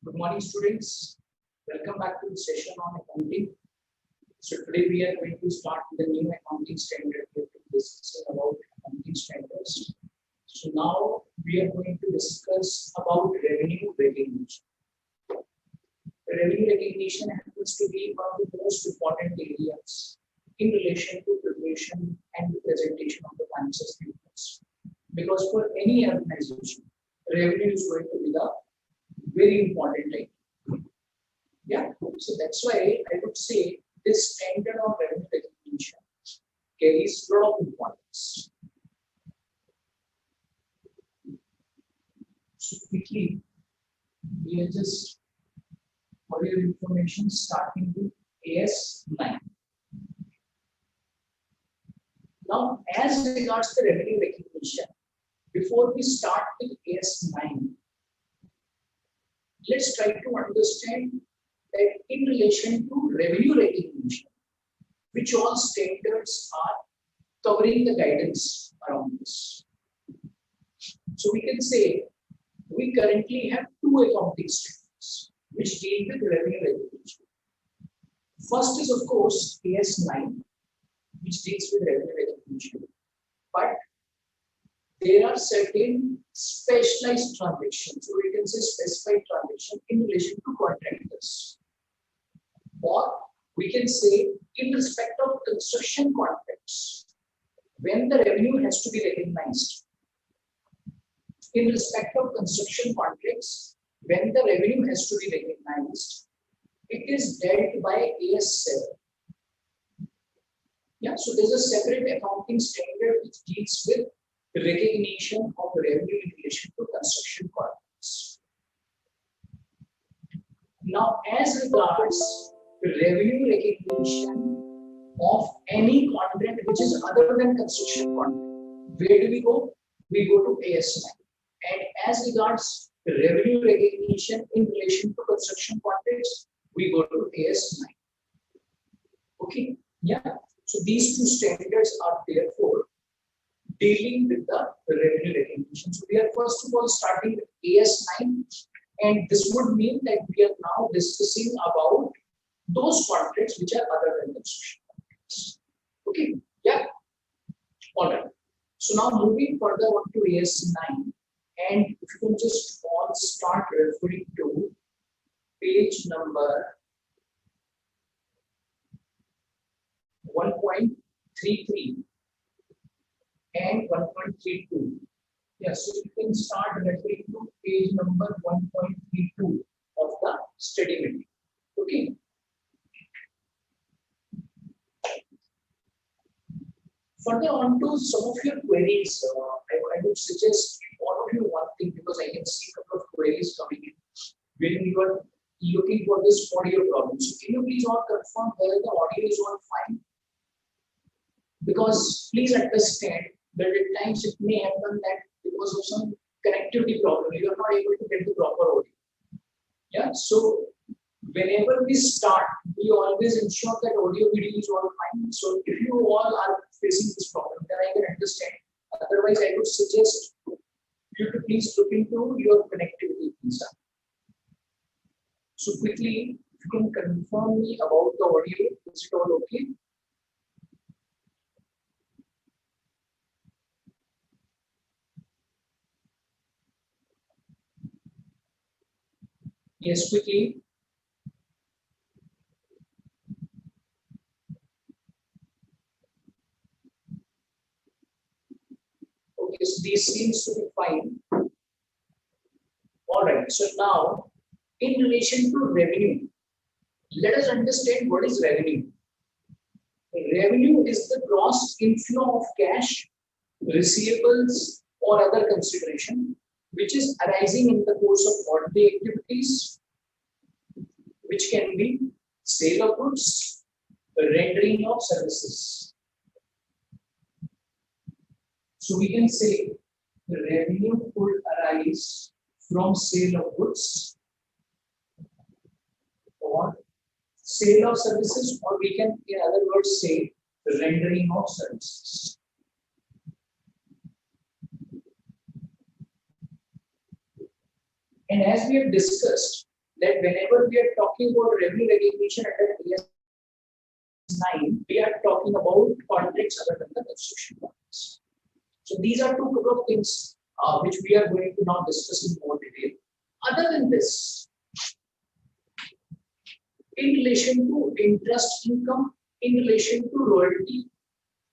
Good morning, students. Welcome back to the session on accounting. So today we are going to start with the new accounting standard. We have been discussing about accounting standards. So now we are going to discuss about revenue recognition. Revenue recognition happens to be one of the most important areas in relation to preparation and presentation of the financial statements. Because for any organization, revenue is going to be the very important item. Yeah, so that's why I would say this standard of revenue recognition carries a lot of importance. So quickly, we are just for your information starting with AS9. Now, as regards the revenue recognition, before we start with AS9, let's try to understand that in relation to revenue recognition, which all standards are covering the guidance around this. So we can say we currently have two accounting standards which deal with revenue recognition. First is of course AS9, which deals with revenue recognition, but there are certain specialized transactions, or we can say specified transactions in relation to contractors. Or we can say in respect of construction contracts, when the revenue has to be recognized. In respect of construction contracts, when the revenue has to be recognized, it is dealt by AS7. Yeah, so there's a separate accounting standard which deals with the recognition of revenue in relation to construction contracts. Now, as regards the revenue recognition of any contract which is other than construction contract, where do we go? We go to AS9. And as regards the revenue recognition in relation to construction contracts, we go to AS9. Okay, yeah. So these two standards are therefore dealing with the revenue recognition. So we are first of all starting with AS9, and this would mean that we are now discussing about those contracts which are other than construction contracts. Okay, yeah, all right. So now moving further on to AS9, and if you can just all start referring to page number 1.33 and 1.32. Yeah, so you can start referring to page number 1.32 of the study material. Okay. Further on to some of your queries, I would suggest all of you one thing, because I can see a couple of queries coming in when you are looking for this audio problem. So can you please all confirm whether the audio is all fine? Because please understand that at times it may happen that because of some connectivity problem, you are not able to get the proper audio. Yeah, so whenever we start, we always ensure that audio video is all fine. So if you all are facing this problem, then I can understand. Otherwise, I would suggest you to please look into your connectivity. So quickly, if you can confirm me about the audio, is it all okay? Yes, quickly. Okay, so this seems to be fine. All right, so now in relation to revenue, let us understand what is revenue. Revenue is the gross inflow of cash, receivables, or other consideration which is arising in the course of ordinary activities, which can be sale of goods, rendering of services. So we can say the revenue could arise from sale of goods or sale of services, or we can in other words say the rendering of services. And as we have discussed, that whenever we are talking about revenue recognition under AS9, we are talking about contracts other than the construction contracts. So these are two couple of things which we are going to now discuss in more detail. Other than this, in relation to interest income, in relation to royalty,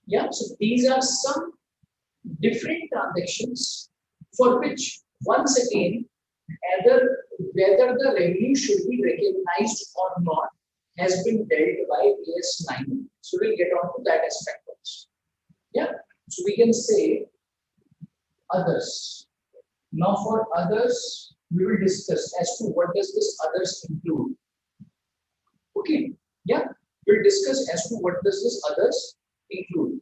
yeah, so these are some different transactions for which, once again, whether the revenue should be recognized or not has been dealt by AS9. So we'll get on to that aspect also. Yeah, so we can say others. Now for others, we will discuss as to what does this others include. Okay, yeah, we'll discuss as to what does this others include.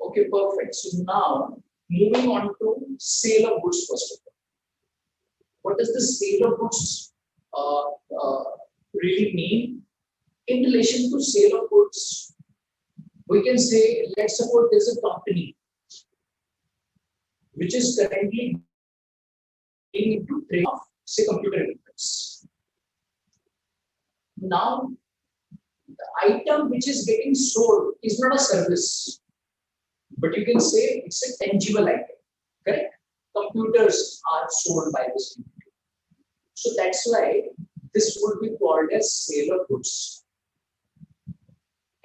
Okay, perfect. So now moving on to sale of goods first of all. What does the sale of goods really mean? In relation to sale of goods, we can say, let's suppose there's a company which is currently into trade of, say, computer equipment. Now, the item which is getting sold is not a service, but you can say it's a tangible item, correct? Computers are sold by this company. So that's why this would be called as sale of goods.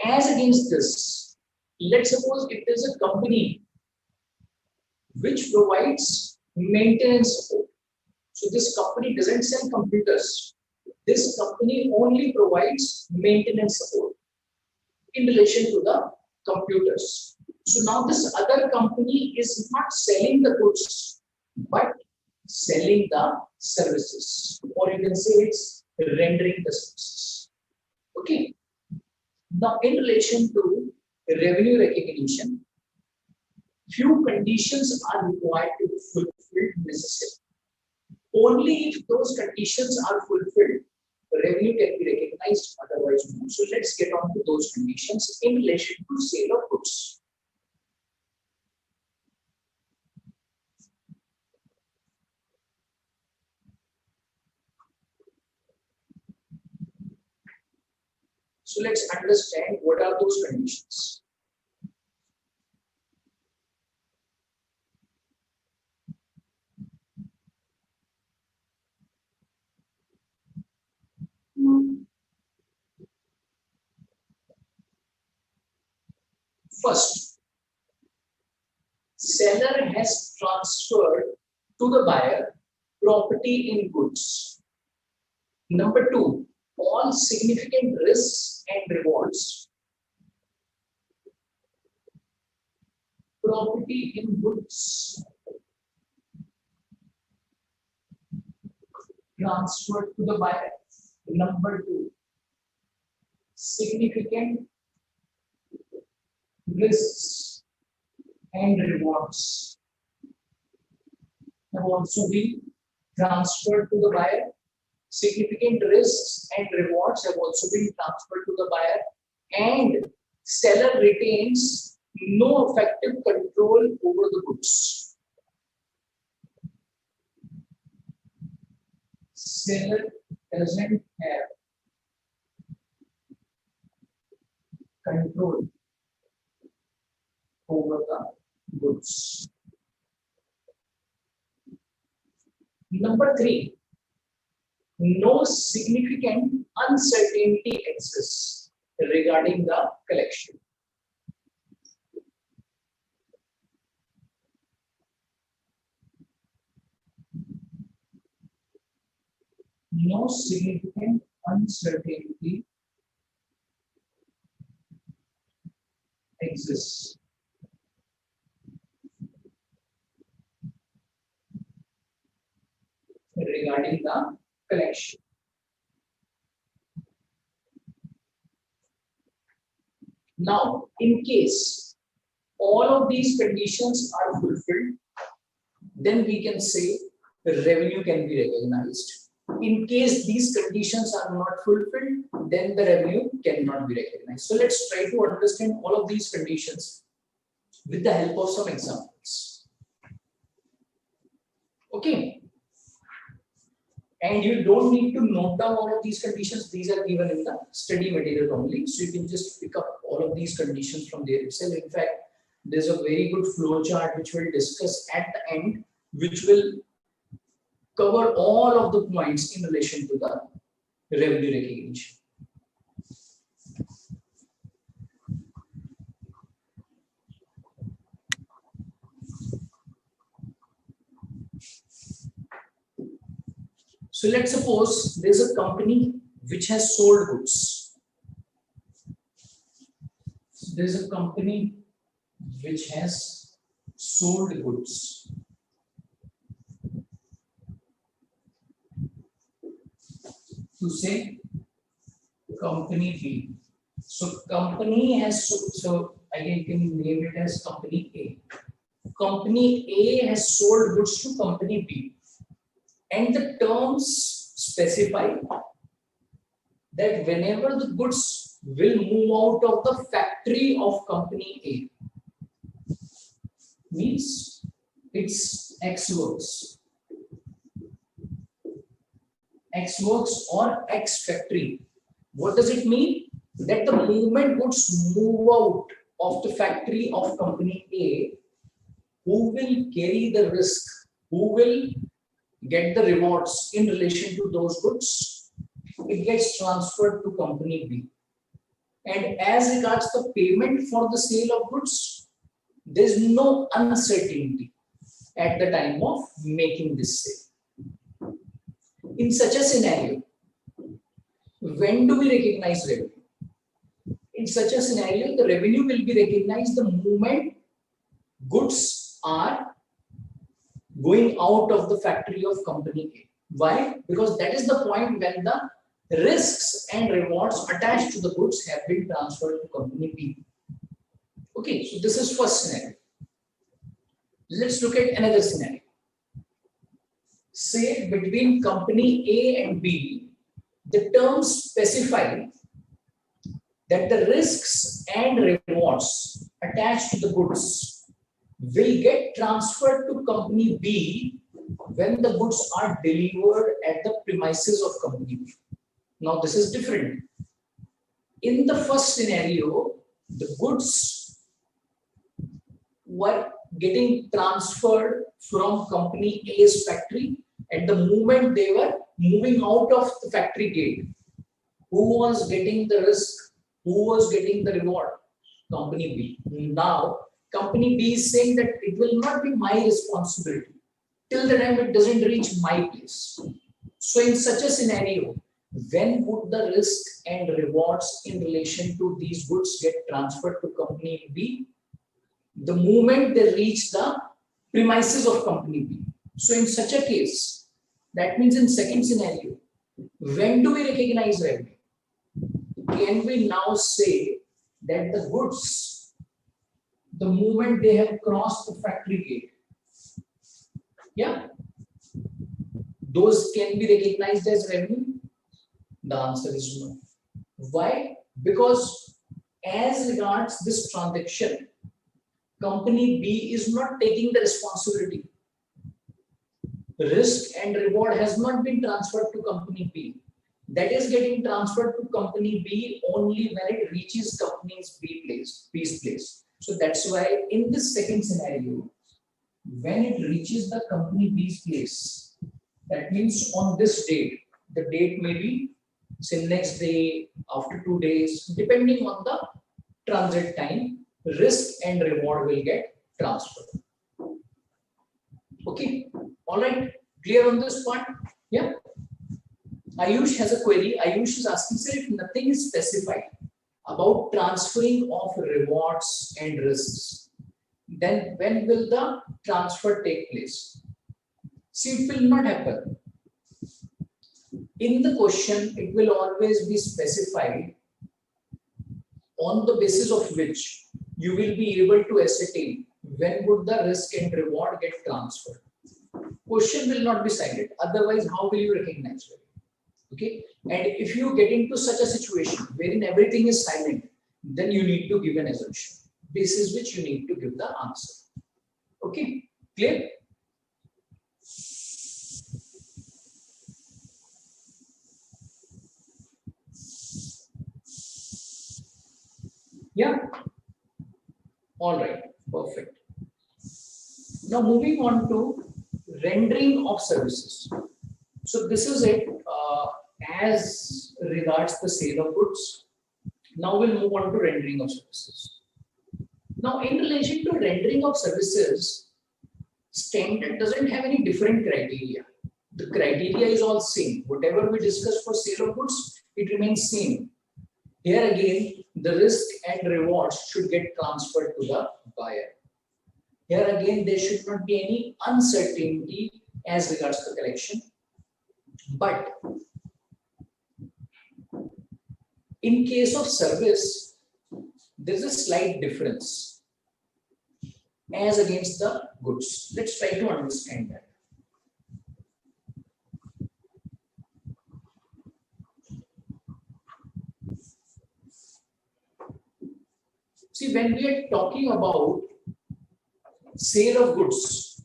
As against this, let's suppose it is a company which provides maintenance support. So this company doesn't sell computers. This company only provides maintenance support in relation to the computers. So now this other company is not selling the goods, but selling the services, or you can say it's rendering the services. Okay. Now, in relation to revenue recognition, few conditions are required to be fulfilled necessarily. Only if those conditions are fulfilled, revenue can be recognized, otherwise no. So let's get on to those conditions in relation to sale of goods. So let's understand what are those conditions. First, seller has transferred to the buyer property in goods. Number two, all significant risks and rewards. Property in goods transferred to the buyer. Number two, significant risks and rewards have also been transferred to the buyer. Significant risks and rewards have also been transferred to the buyer, and seller retains no effective control over the goods. Seller doesn't have control over the goods. Number three, no significant uncertainty exists regarding the collection. No significant uncertainty exists regarding the collection. Now, in case all of these conditions are fulfilled, then we can say the revenue can be recognized. In case these conditions are not fulfilled, then the revenue cannot be recognized. So let's try to understand all of these conditions with the help of some examples. Okay. And you don't need to note down all of these conditions. These are given in the study material only. So you can just pick up all of these conditions from there itself. In fact, there's a very good flow chart which we'll discuss at the end, which will cover all of the points in relation to the revenue recognition. So let's suppose there's a company which has sold goods. So there's a company which has sold goods. To say company B. So company has, so I can name it as company A. Company A has sold goods to company B. And the terms specify that whenever the goods will move out of the factory of company A, means it's X works or X factory. What does it mean? That the moment goods move out of the factory of company A, who will carry the risk? Who will get the rewards in relation to those goods? It gets transferred to company B. And as regards the payment for the sale of goods, there is no uncertainty at the time of making this sale. In such a scenario, when do we recognize revenue? In such a scenario, the revenue will be recognized the moment goods are going out of the factory of company A. Why? Because that is the point when the risks and rewards attached to the goods have been transferred to company B. Okay, so this is first scenario. Let's look at another scenario. Say between company A and B, the terms specify that the risks and rewards attached to the goods will get transferred to company B when the goods are delivered at the premises of company B. Now this is different. In the first scenario, the goods were getting transferred from company A's factory at the moment they were moving out of the factory gate. Who was getting the risk? Who was getting the reward? Company B. Now, company B is saying that it will not be my responsibility till the time it doesn't reach my place. So in such a scenario, when would the risk and rewards in relation to these goods get transferred to company B? The moment they reach the premises of company B. So in such a case, that means in second scenario, when do we recognize revenue? Can we now say that the goods, the moment they have crossed the factory gate, yeah, those can be recognized as revenue? The answer is no. Why? Because as regards this transaction, company B is not taking the responsibility. Risk and reward has not been transferred to company B. That is getting transferred to company B only when it reaches company's B's place. So that's why in this second scenario, when it reaches the company B's place, that means on this date, the date may be say next day, after 2 days, depending on the transit time, risk and reward will get transferred. Okay, all right, clear on this part? Yeah. Ayush has a query. Ayush is asking, sir, if nothing is specified about transferring of rewards and risks, then when will the transfer take place? See, it will not happen. In the question, it will always be specified on the basis of which you will be able to ascertain when would the risk and reward get transferred. Question will not be cited. Otherwise, how will you recognize it? Okay. And if you get into such a situation wherein everything is silent, then you need to give an assumption. basis which you need to give the answer. Okay, clear? Yeah. All right, perfect. Now moving on to rendering of services. So this is it as regards the sale of goods. Now we'll move on to rendering of services. Now in relation to rendering of services, standard doesn't have any different criteria. The criteria is all same. Whatever we discuss for sale of goods, it remains same. Here again, the risk and rewards should get transferred to the buyer. Here again, there should not be any uncertainty as regards the collection. But in case of service, there's a slight difference as against the goods. Let's try to understand that. See, when we are talking about sale of goods,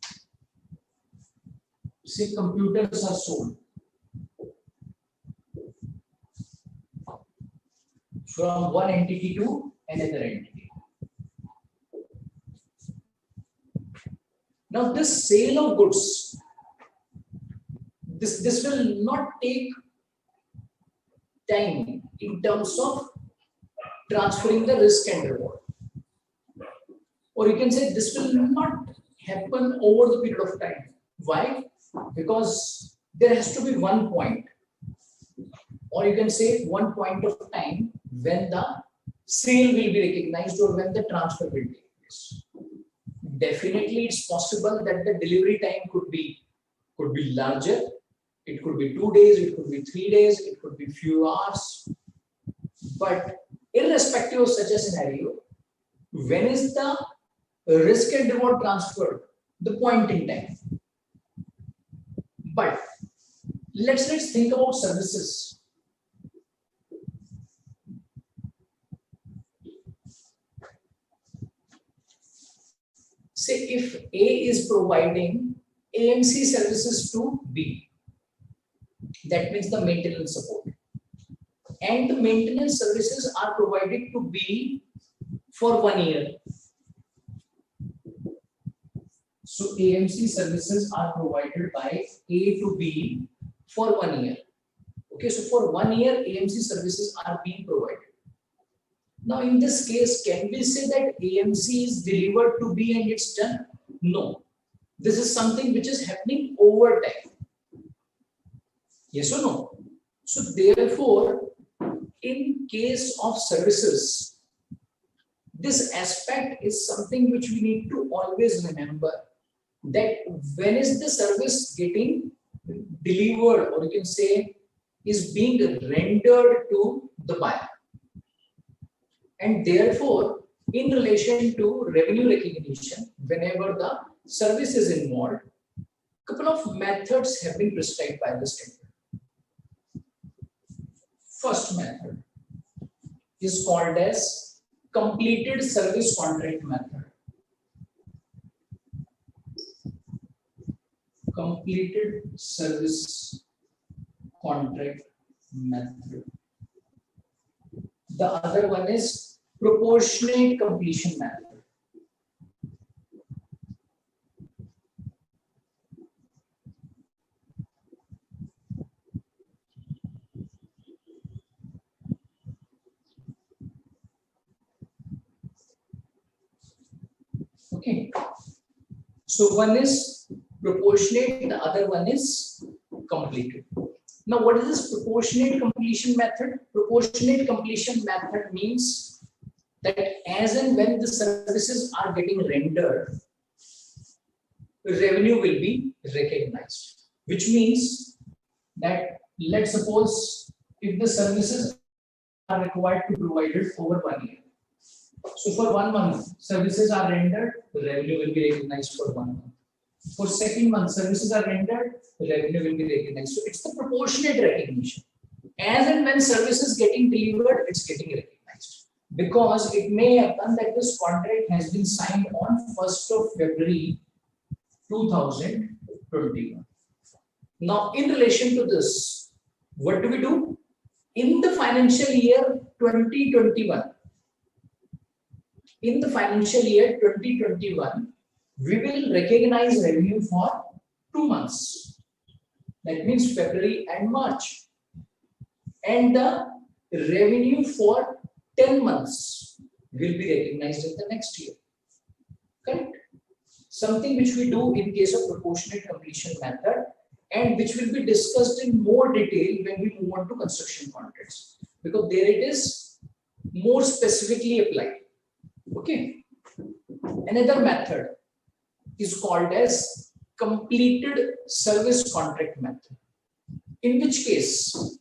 say computers are sold from one entity to another entity. Now this sale of goods, this will not take time in terms of transferring the risk and reward. Or you can say this will not happen over the period of time. Why? Because there has to be one point, or you can say one point of time when the sale will be recognized or when the transfer will take place. Definitely it's possible that the delivery time could be larger. It could be 2 days, it could be 3 days, it could be few hours. But irrespective of such a scenario, when is the risk and reward transferred? The point in time. But let's think about services. Say if A is providing AMC services to B, that means the maintenance support, and the maintenance services are provided to B for 1 year. So AMC services are provided by A to B for 1 year. Okay, so for 1 year AMC services are being provided. Now in this case, can we say that AMC is delivered to B and it's done? No. This is something which is happening over time. Yes or no? So therefore, in case of services, this aspect is something which we need to always remember, that when is the service getting delivered, or you can say is being rendered to the buyer. And therefore, in relation to revenue recognition, whenever the service is involved, a couple of methods have been prescribed by the standard. First method is called as completed service contract method. Completed service contract method. The other one is proportionate completion method. Okay. So one is proportionate, the other one is completed. Now, what is this proportionate completion method? Proportionate completion method means that as and when the services are getting rendered, revenue will be recognized. Which means that, let's suppose, if the services are required to be provided over 1 year. So for 1 month, services are rendered, the revenue will be recognized for 1 month. For second month, services are rendered, the revenue will be recognized. So it's the proportionate recognition. As and when service is getting delivered, it's getting recognized. because it may happen that this contract has been signed on 1st of February 2021. Now, in relation to this, what do we do? In the financial year 2021, we will recognize revenue for 2 months. That means February and March. And the revenue for 10 months will be recognized in the next year. Correct? Something which we do in case of proportionate completion method, and which will be discussed in more detail when we move on to construction contracts, because there it is more specifically applied. Okay. Another method is called as completed service contract method, in which case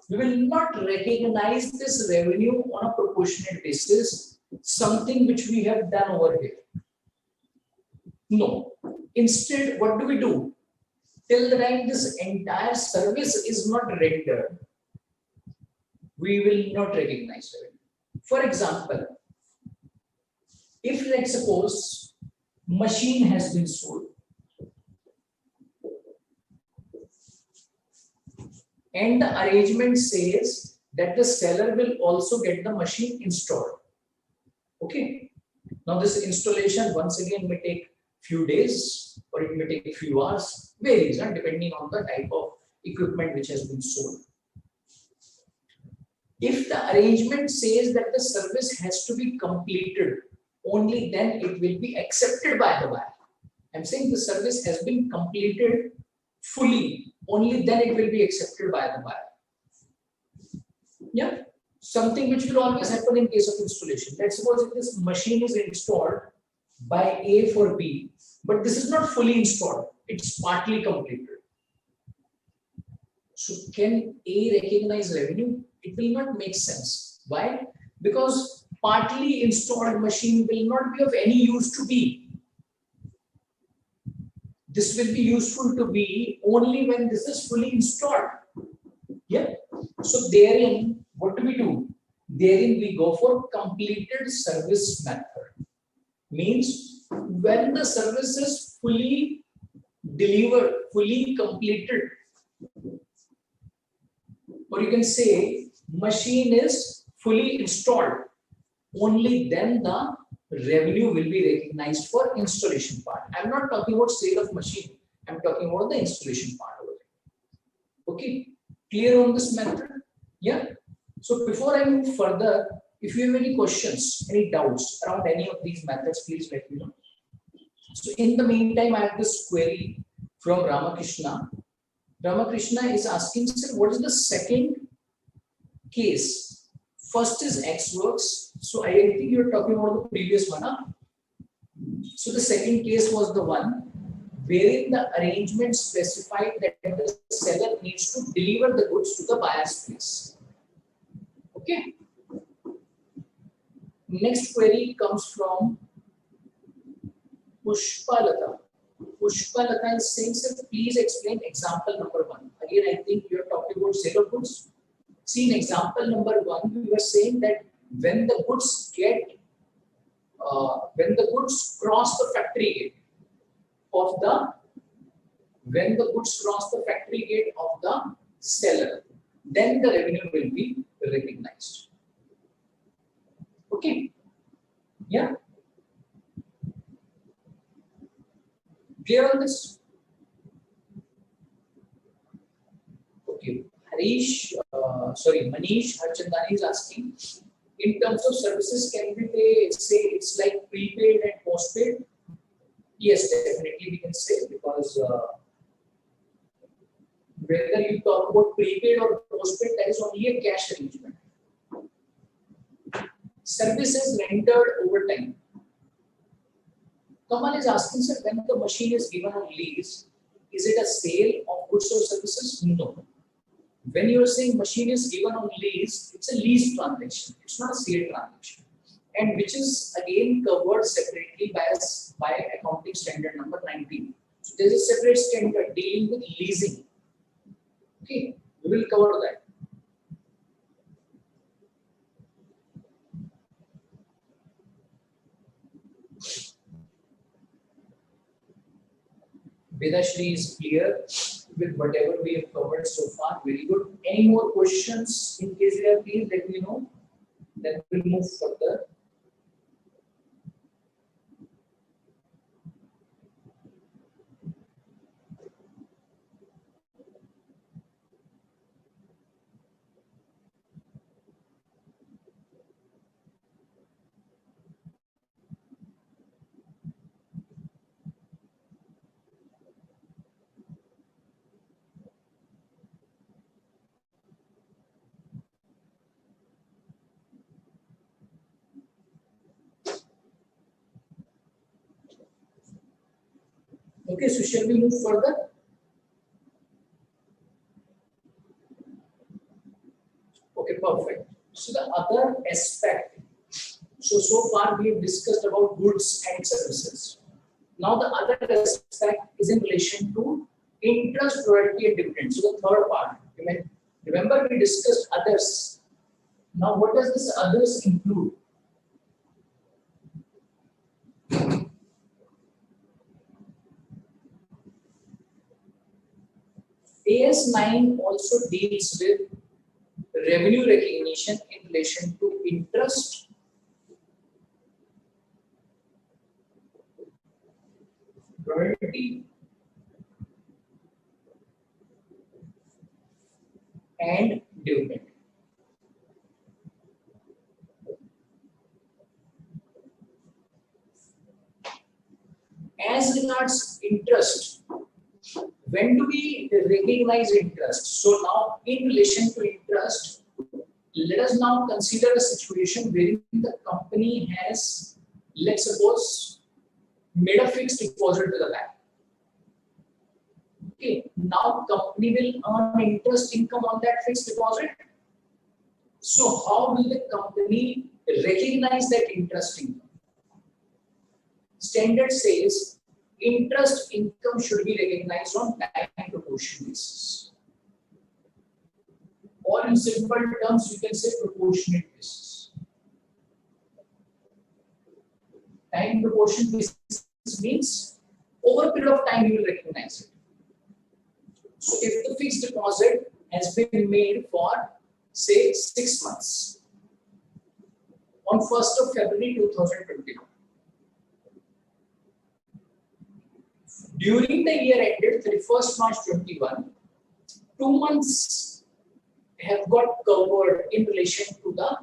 we will not recognize this revenue on a proportionate basis, something which we have done over here. No. Instead, what do we do? Till the time this entire service is not rendered, we will not recognize revenue. For example, if let's suppose machine has been sold and the arrangement says that the seller will also get the machine installed. Okay. Now this installation once again may take few days or it may take few hours, varies depending on the type of equipment which has been sold. If the arrangement says that the service has to be completed, only then it will be accepted by the buyer. I'm saying the service has been completed fully, only then it will be accepted by the buyer. Yeah, something which will always happen in case of installation. Let's suppose if this machine is installed by A for B, but this is not fully installed, it's partly completed. So can A recognize revenue? It will not make sense. Why? Because partly installed machine will not be of any use to B. This will be useful to B only when this is fully installed. Yeah. So therein, what do we do? Therein we go for completed service method. Means when the service is fully delivered, fully completed, or you can say machine is fully installed, only then the revenue will be recognized for installation part. I'm not talking about sale of machine. I'm talking about the installation part over there. Okay, clear on this method? Yeah. So before I move further, if you have any questions, any doubts around any of these methods, please let me know. So in the meantime, I have this query from Ramakrishna. Ramakrishna is asking, sir, what is the second case? First is X works. So I think you're talking about the previous one. Huh? So the second case was the one wherein the arrangement specified that the seller needs to deliver the goods to the buyer's place. Okay. Next query comes from Pushpalata. Pushpalata is saying, sir, please explain example number 1. Again, I think you're talking about sale of goods. See, in example number 1, we were saying that when the goods cross the factory gate of the seller, then the revenue will be recognized. Okay. Yeah. Clear on this? Okay. Manish Harchandani is asking, in terms of services, can we say it's like prepaid and postpaid? Yes, definitely we can say, because whether you talk about prepaid or postpaid, that is only a cash arrangement. Services rendered over time. Kamal is asking, sir, when the machine is given on lease, is it a sale of goods or services? No. When you are saying machine is given on lease, it's a lease transaction. It's not a sale transaction, and which is again covered separately by accounting standard number 19. So there is a separate standard dealing with leasing. Okay, we will cover that. Vedashri is clear with whatever we have covered so far. Very good. Any more questions? In case you have, please let me know. Then we'll move further. Okay, so shall we move further? Okay, perfect. So the other aspect, so far we have discussed about goods and services. Now the other aspect is in relation to interest, royalty and dividend. So the third part, remember we discussed others. Now what does this others include? AS9 also deals with revenue recognition in relation to interest, royalty and dividend. As regards interest, when do we recognize interest? So now in relation to interest, let us now consider a situation wherein the company has, let's suppose, made a fixed deposit to the bank. Okay, now company will earn interest income on that fixed deposit. So how will the company recognize that interest income? Standard says interest income should be recognized on time proportion basis. Or in simple terms, you can say proportionate basis. Time proportion basis means over a period of time you will recognize it. So if the fixed deposit has been made for say 6 months on 1st of February 2021. During the year ended 31st March 21, 2 months have got covered in relation to the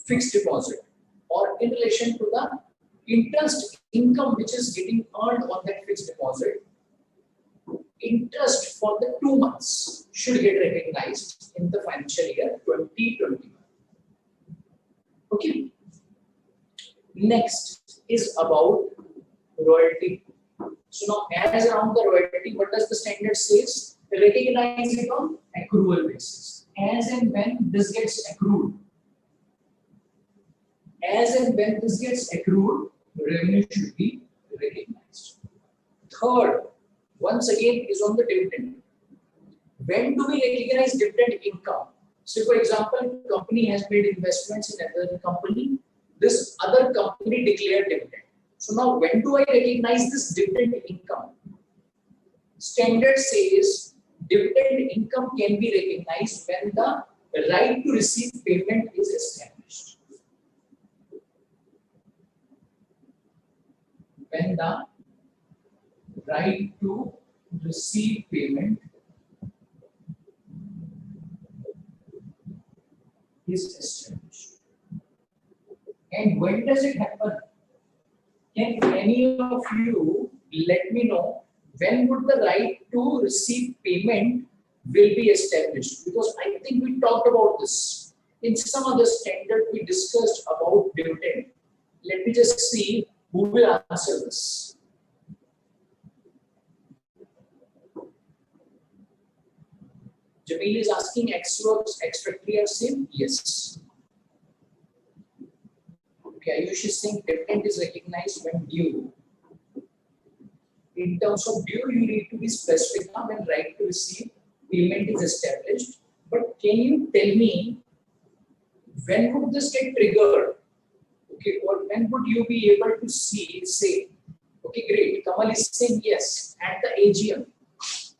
fixed deposit or in relation to the interest income which is getting earned on that fixed deposit. Interest for the 2 months should get recognized in the financial year 2021. Okay. Next is about royalty. So now, as around the royalty, what does the standard says? Recognize it on accrual basis. As and when this gets accrued, revenue should be recognized. Third, once again, is on the dividend. When do we recognize dividend income? So, for example, company has made investments in another company. This other company declared dividend. So now, when do I recognize this dividend income? Standard says dividend income can be recognized when the right to receive payment is established. When the right to receive payment is established. And when does it happen? Can any of you let me know when would the right to receive payment will be established? Because I think we talked about this. In some other standard we discussed about dividend. Let me just see who will answer this. Jamil is asking X works, X factory are same? Yes. Okay, Ayush is saying dividend is recognized when due. In terms of due, you need to be specific now when right to receive payment is established. But can you tell me when would this get triggered? Okay, or when would you be able to see, say, Okay, great. Kamal is saying yes at the AGM,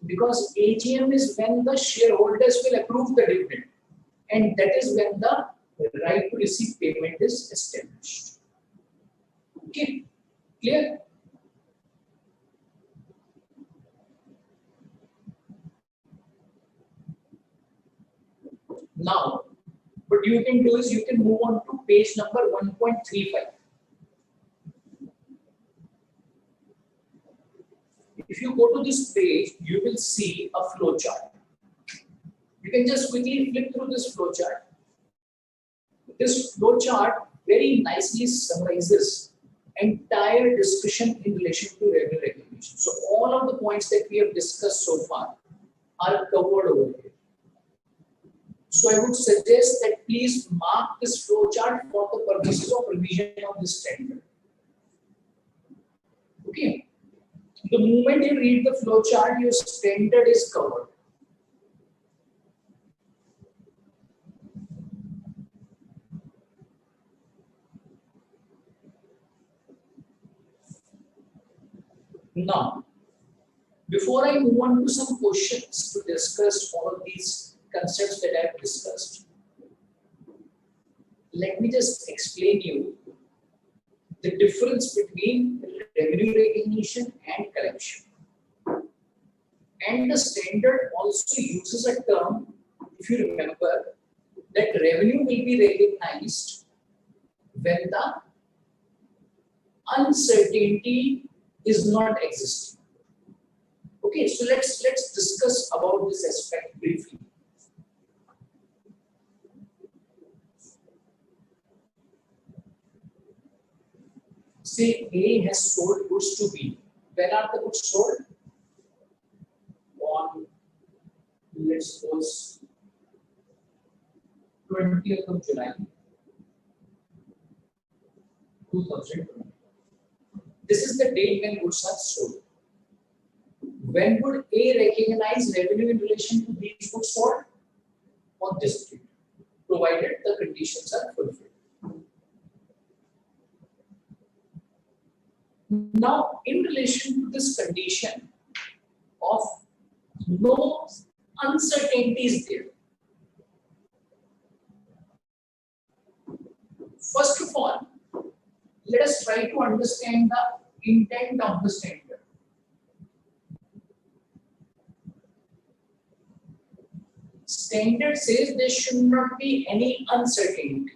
because AGM is when the shareholders will approve the dividend, and that is when the right to receive payment is established. Okay, clear? Now, what you can do is you can move on to page number 1.35. If you go to this page, you will see a flow chart. You can just quickly flip through this flow chart. This flow chart very nicely summarizes entire discussion in relation to revenue recognition. So all of the points that we have discussed so far are covered over here. So I would suggest that please mark this flow chart for the purposes of revision of this standard. Okay. The moment you read the flow chart, your standard is covered. Now, before I move on to some questions to discuss all of these concepts that I have discussed, let me just explain you the difference between revenue recognition and collection. And the standard also uses a term, if you remember, that revenue will be recognized when the uncertainty is not existing. Okay, so let's discuss about this aspect briefly. Say A has sold goods to B. When are the goods sold? On, let's suppose, 20th of July 2020. This is the date when goods are sold. When would A recognize revenue in relation to these goods sold? On this date, provided the conditions are fulfilled. Now, in relation to this condition of no uncertainties there, first of all, let us try to understand the intent of the standard. Standard says there should not be any uncertainty.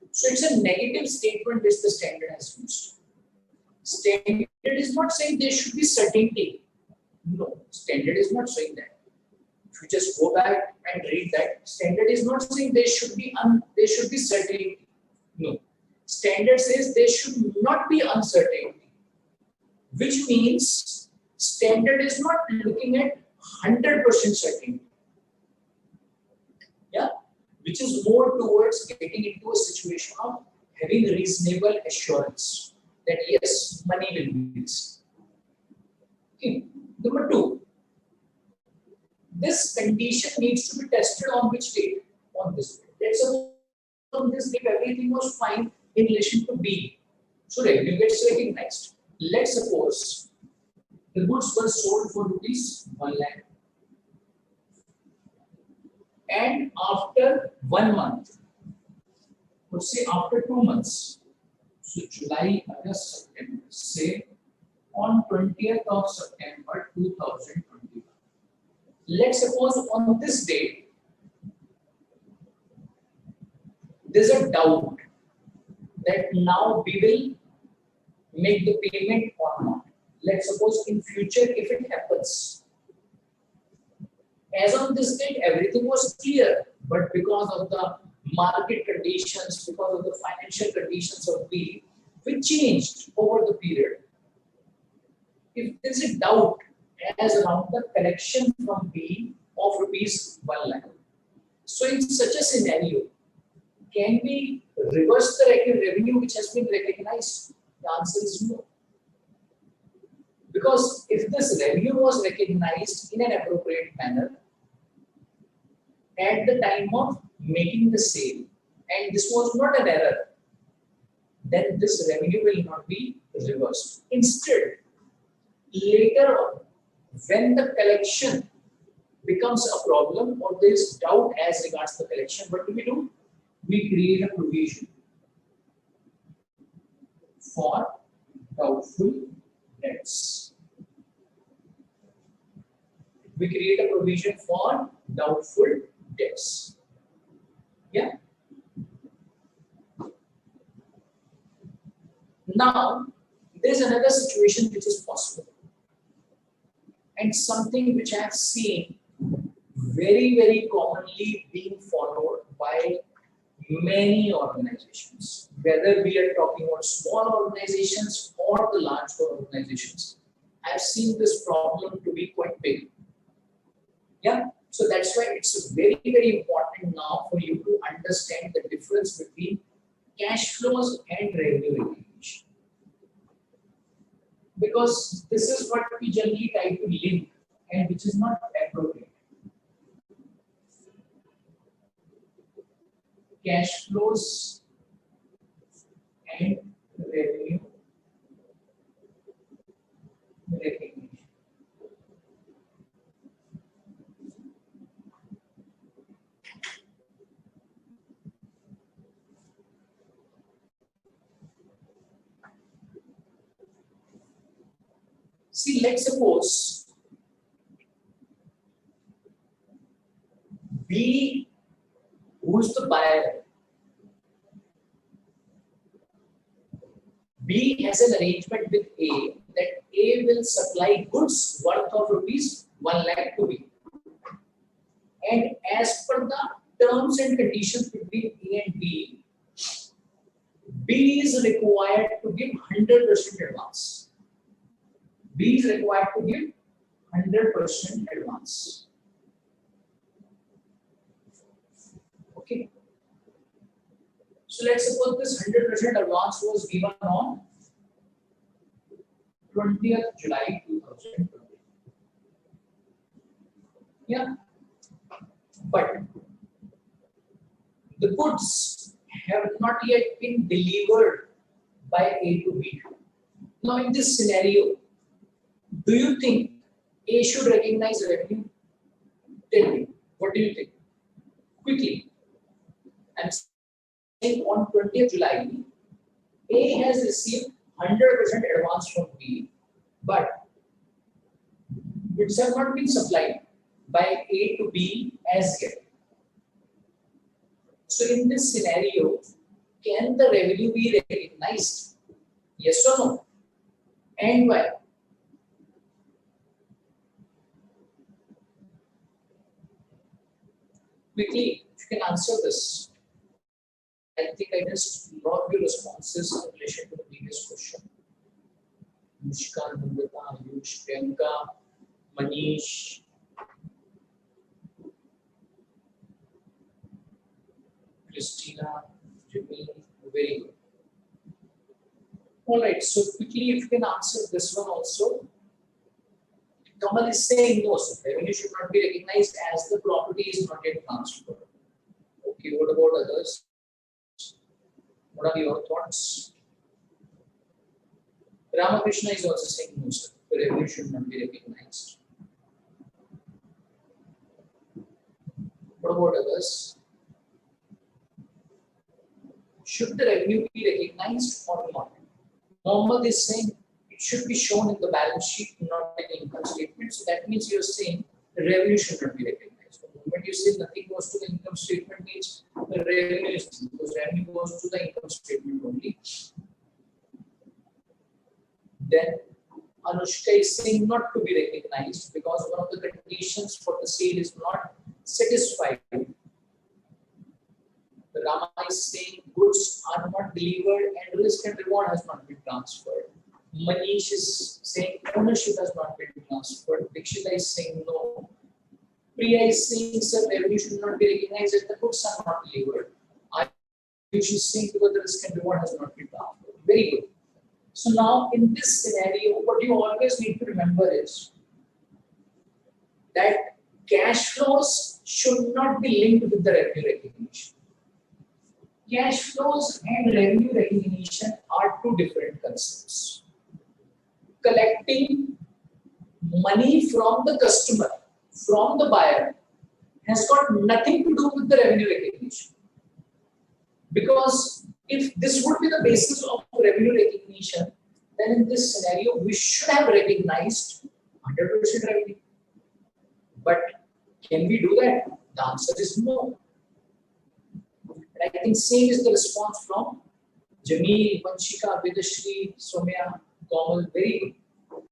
So it's a negative statement which the standard has used. Standard is not saying there should be certainty. No, standard is not saying that. If you just go back and read that, standard is not saying there should be certainty. No. Standard says there should not be uncertainty, which means standard is not looking at 100% certainty. Yeah, which is more towards getting into a situation of having reasonable assurance that yes, money will be released. Okay. Number two, this condition needs to be tested on which date? On this date. Let's suppose on this date everything was fine in relation to B. So revenue gets recognized. Let's suppose the goods were sold for rupees 1 lakh. And after 1 month, let's say after 2 months, so July, August, September, say on 20th of September 2021. Let's suppose on this date, there's a doubt that now we will make the payment or not. Let's suppose in future if it happens. As on this date, everything was clear, but because of the market conditions, because of the financial conditions of B, we changed over the period. If there is a doubt as around the collection from B of rupees 1 lakh, so in such a scenario, can we reverse the revenue which has been recognized? The answer is no. Because if this revenue was recognized in an appropriate manner at the time of making the sale, and this was not an error, then this revenue will not be reversed. Instead, later on, when the collection becomes a problem or there is doubt as regards the collection, what do? We create a provision for doubtful debts. We create a provision for doubtful debts. Yeah. Now, there is another situation which is possible, and something which I have seen very commonly being followed by many organizations, whether we are talking about small organizations or the large organizations. I have seen this problem to be quite big. Yeah, so that's why it's very important now for you to understand the difference between cash flows and revenue recognition, because this is what we generally try to link and which is not appropriate. Cash flows and revenue recognition. See, let's suppose B, who's the buyer? B has an arrangement with A that A will supply goods worth of rupees 1 lakh to B. And as per the terms and conditions between A and B, B is required to give 100% advance. B is required to give 100% advance. Okay. So let's suppose this 100% advance was given on 20th July 2020. Yeah. But the goods have not yet been delivered by A to B. Now in this scenario, do you think A should recognize revenue? Tell me, what do you think? Quickly. I'm saying on 20th July, A has received 100% advance from B, but goods have not been supplied by A to B as yet. So in this scenario, can the revenue be recognized? Yes or no? And why? Quickly, if you can answer this. I think I missed a lot of your responses in relation to the previous question. Mushkan, Nandita, Ayush, Priyanka, Manish. Christina, Jimmy, very good. Alright, so quickly if you can answer this one also. Kamal is saying no, so revenue should not be recognized as the property is not yet transferred. Okay, what about others? What are your thoughts? Ramakrishna is also saying no, sir. The revenue should not be recognized. What about others? Should the revenue be recognized or not? Mohammed is saying it should be shown in the balance sheet, not in the income statement. So that means you're saying the revenue should not be recognized. The moment you say nothing goes to the income statement means the revenue is, because revenue goes to the income statement only. Then Anushka is saying not to be recognized because one of the conditions for the sale is not satisfied. Rama is saying goods are not delivered and risk and reward has not been transferred. Manish is saying ownership has not been transferred. Dikshita is saying no. Priya is saying sir, revenue should not be recognized as the goods are not delivered. Ayush is saying because the risk and reward has not been transferred. Very good. So now in this scenario, what you always need to remember is that cash flows should not be linked with the revenue recognition. Cash flows and revenue recognition are two different concepts. Collecting money from the customer, from the buyer, has got nothing to do with the revenue recognition. Because if this would be the basis of revenue recognition, then in this scenario, we should have recognized 100% revenue. But can we do that? The answer is no. And I think same is the response from Jameel, Vanshika, Vedashri, Somya, Komal, very good.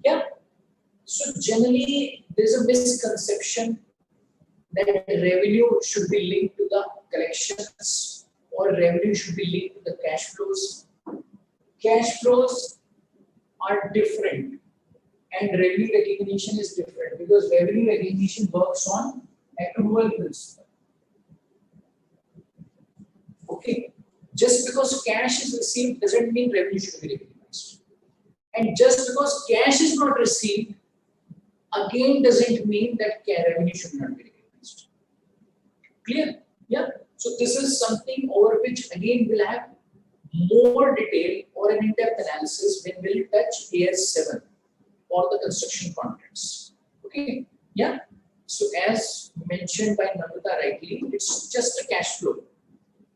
Yeah. So generally, there's a misconception that revenue should be linked to the collections or revenue should be linked to the cash flows. Cash flows are different and revenue recognition is different because revenue recognition works on accrual principle. Okay, just because cash is received doesn't mean revenue should be recognized. And just because cash is not received, again doesn't mean that revenue should not be recognized. Clear? Yeah. So this is something over which again we'll have more detail or an in-depth analysis when we'll touch AS7 or the construction contracts. Okay. Yeah. So as mentioned by Namrata rightly, it's just a cash flow.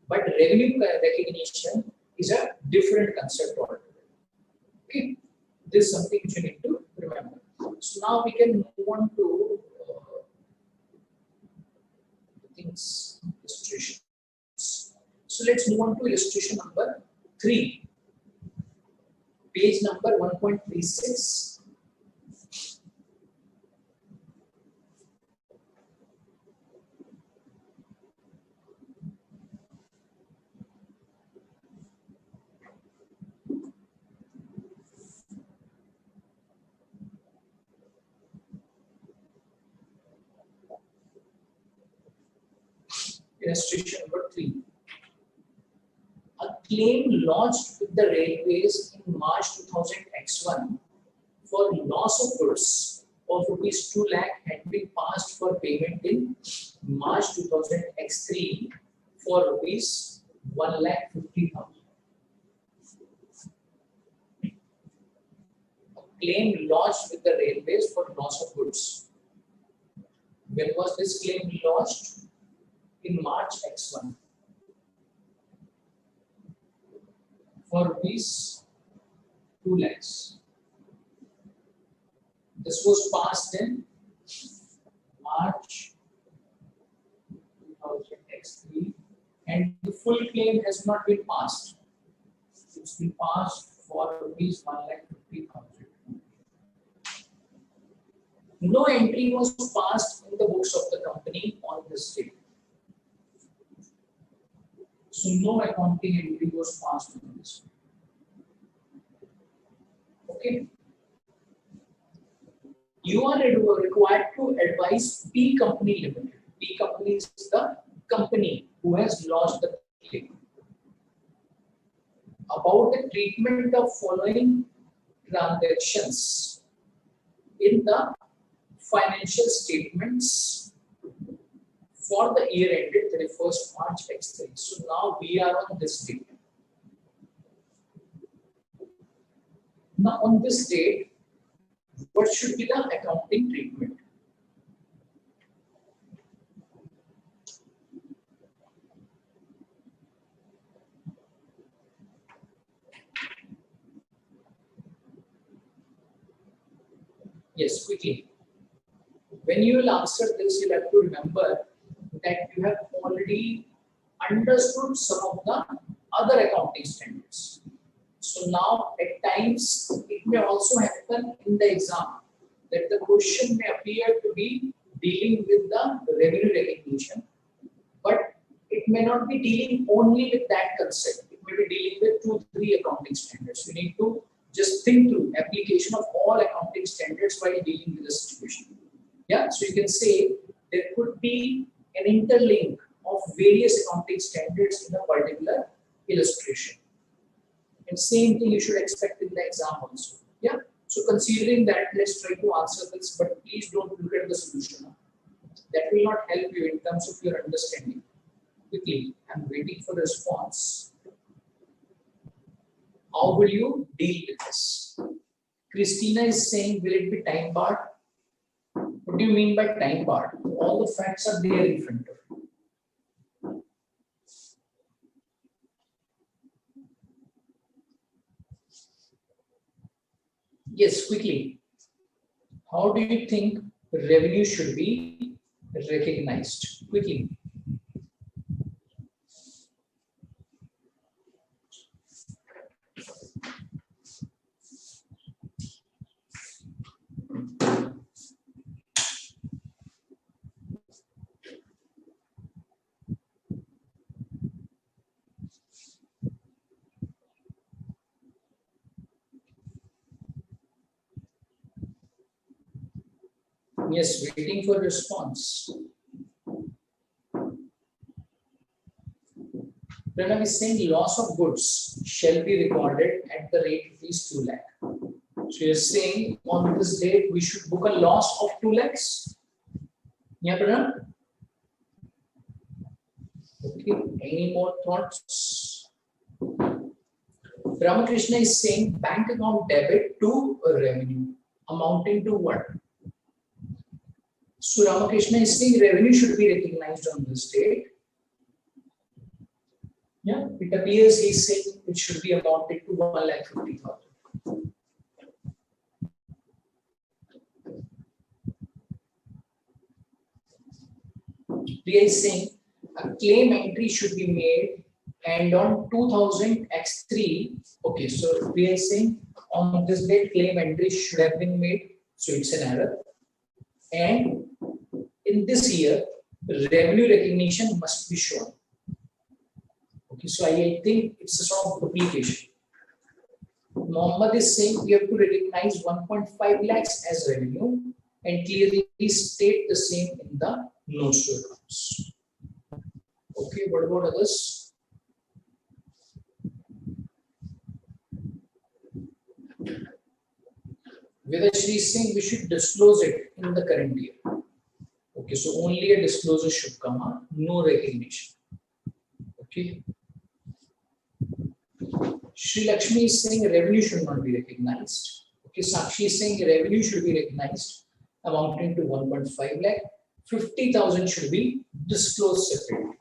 But revenue recognition is a different concept altogether. Okay. This is something which you need to remember. So now we can move on to things illustration. So let's move on to illustration number 3, page number 1.36. Illustration number 3. A claim lodged with the railways in March 2000X1 for loss of goods of rupees 2 lakh had been passed for payment in March 2000X3 for rupees 1,50,000. A claim lodged with the railways for loss of goods. When was this claim lodged? In March X1 for rupees 2 lakhs. This was passed in March 2000X3 and the full claim has not been passed. It's been passed for rupees 1,50,000. No entry was passed in the books of the company on this date. So no accounting entry was passed on this. Okay. You are required to advise P Company Limited. P Company is the company who has lodged the claim about the treatment of following transactions in the financial statements for the year ended 31st March X3. So now we are on this date. Now on this date, what should be the accounting treatment? Yes, quickly. When you will answer this, you'll have to remember that you have already understood some of the other accounting standards. So now at times it may also happen in the exam that the question may appear to be dealing with the revenue recognition, but it may not be dealing only with that concept. It may be dealing with 2-3 accounting standards. You need to just think through application of all accounting standards while dealing with the situation. Yeah, so you can say there could be an interlink of various accounting standards in a particular illustration. And same thing you should expect in the exam also. Yeah. So considering that, let's try to answer this, but please don't look at the solution. That will not help you in terms of your understanding. quickly. I'm waiting for a response. How will you deal with this? Christina is saying, will it be time barred? What do you mean by time barred? All the facts are there in front of you. Yes, quickly. How do you think revenue should be recognized? Quickly. Yes, waiting for response. Pranav is saying loss of goods shall be recorded at the rate rupees 2 lakh. So you're saying on this date we should book a loss of 2 lakhs? Yeah, Pranav? Okay, any more thoughts? Ramakrishna is saying bank account debit to revenue amounting to what? So Ramakrishna is saying revenue should be recognized on this date. Yeah, it appears he's saying it should be amounted to 1,50,000. Priya is saying a claim entry should be made and on 2000 x3. Okay, so Priya is saying on this date claim entry should have been made. So it's an error. And in this year, revenue recognition must be shown. Okay, so I think it's a sort of duplication. Mohammed is saying we have to recognize 1.5 lakhs as revenue and clearly state the same in the notes to accounts. Okay, what about others? Vedashri is saying we should disclose it in the current year. Okay, so only a disclosure should come up, no recognition. Okay. Sri Lakshmi is saying revenue should not be recognized. Okay, Sakshi is saying revenue should be recognized, amounting to 1.5 lakh. 50,000 should be disclosed separately.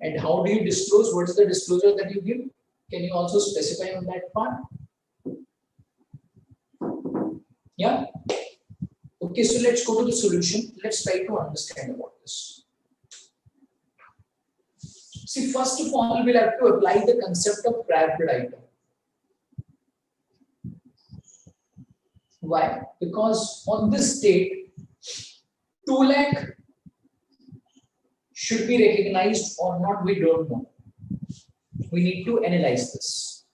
And how do you disclose? What is the disclosure that you give? Can you also specify on that part? Yeah. Okay, so let's go to the solution. Let's try to understand about this. See, first of all, we'll have to apply the concept of prior period item. Why? Because on this date, 2 lakh should be recognized or not, we don't know. We need to analyze this.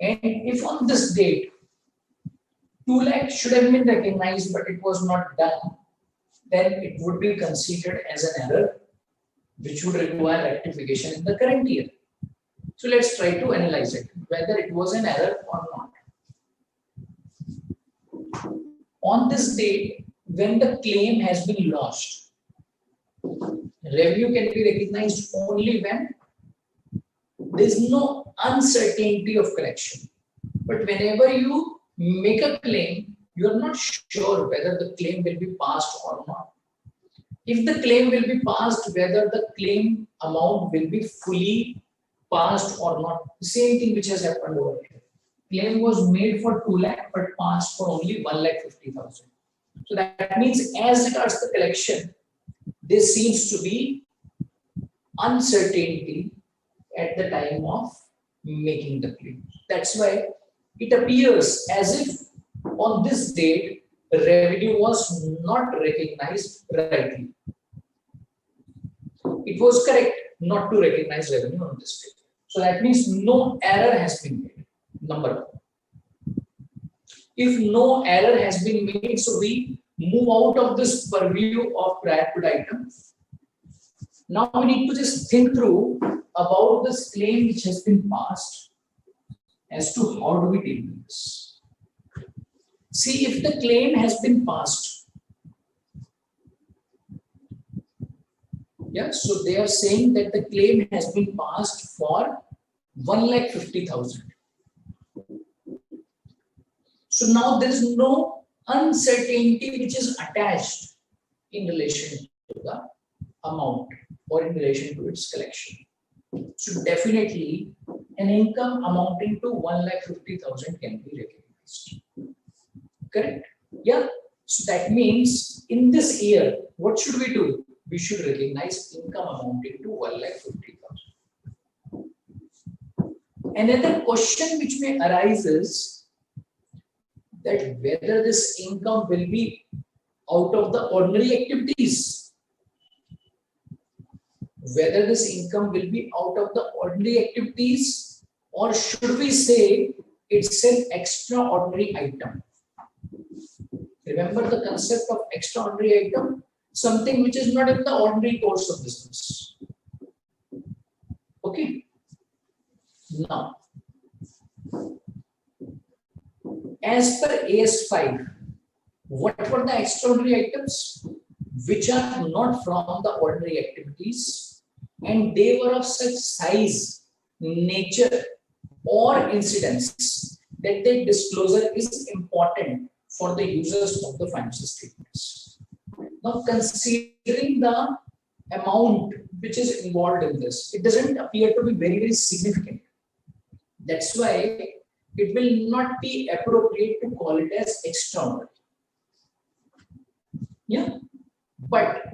And if on this date, 2 lakh should have been recognized, but it was not done, then it would be considered as an error, which would require rectification in the current year. So let's try to analyze it, whether it was an error or not. On this date, when the claim has been lodged, revenue can be recognized only when there is no uncertainty of collection. But whenever you make a claim, you are not sure whether the claim will be passed or not. If the claim will be passed, whether the claim amount will be fully passed or not. The same thing which has happened over here. Claim was made for 2 lakh but passed for only 1,50,000. So that means as regards the collection, there seems to be uncertainty at the time of making the claim. That's why it appears as if on this date, revenue was not recognized rightly. It was correct not to recognize revenue on this date. So that means no error has been made. Number one. If no error has been made, so we move out of this purview of prior period item. Now we need to just think through about this claim which has been passed as to how do we deal with this. See, if the claim has been passed, Yeah, so they are saying that the claim has been passed for 1,50,000. So now there is no uncertainty which is attached in relation to the amount or in relation to its collection. So definitely an income amounting to 1,50,000 can be recognized. Correct? Yeah. So that means in this year, what should we do? We should recognize income amounting to 1,50,000. Another question which may arise is that whether this income will be out of the ordinary activities, whether this income will be out of the ordinary activities, or should we say it's an extraordinary item. Remember the concept of extraordinary item, something which is not in the ordinary course of business. Okay. Now, as per AS5, what were the extraordinary items which are not from the ordinary activities and they were of such size, nature or incidence that their disclosure is important for the users of the financial statements. Now, considering the amount which is involved in this, it doesn't appear to be very, very significant. That's why it will not be appropriate to call it as extraordinary. Yeah, but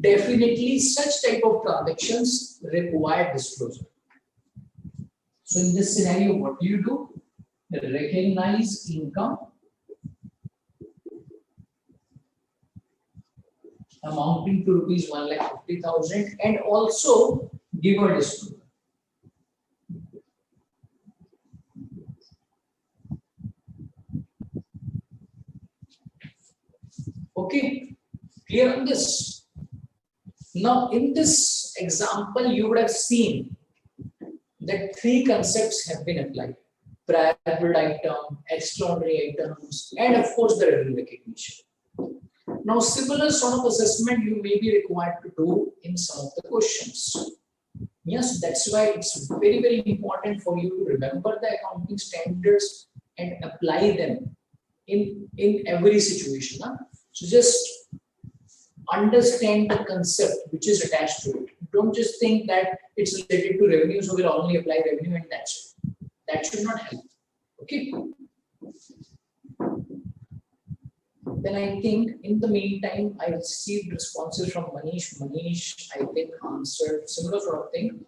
definitely such type of transactions require disclosure. So in this scenario, what do? Recognize income amounting to rupees 1,50,000 and also give a disclosure. Okay, clear on this? Now, in this example, you would have seen that three concepts have been applied: prior period item, extraordinary items, and of course the revenue recognition. Now, similar sort of assessment you may be required to do in some of the questions. Yes, that's why it's very, very important for you to remember the accounting standards and apply them in every situation. Huh? So just understand the concept which is attached to it. Don't just think that it's related to revenue, so we'll only apply revenue and that's it. That should not help. Okay. Then I think in the meantime, I received responses from Manish. Manish, I think, answered similar sort of thing.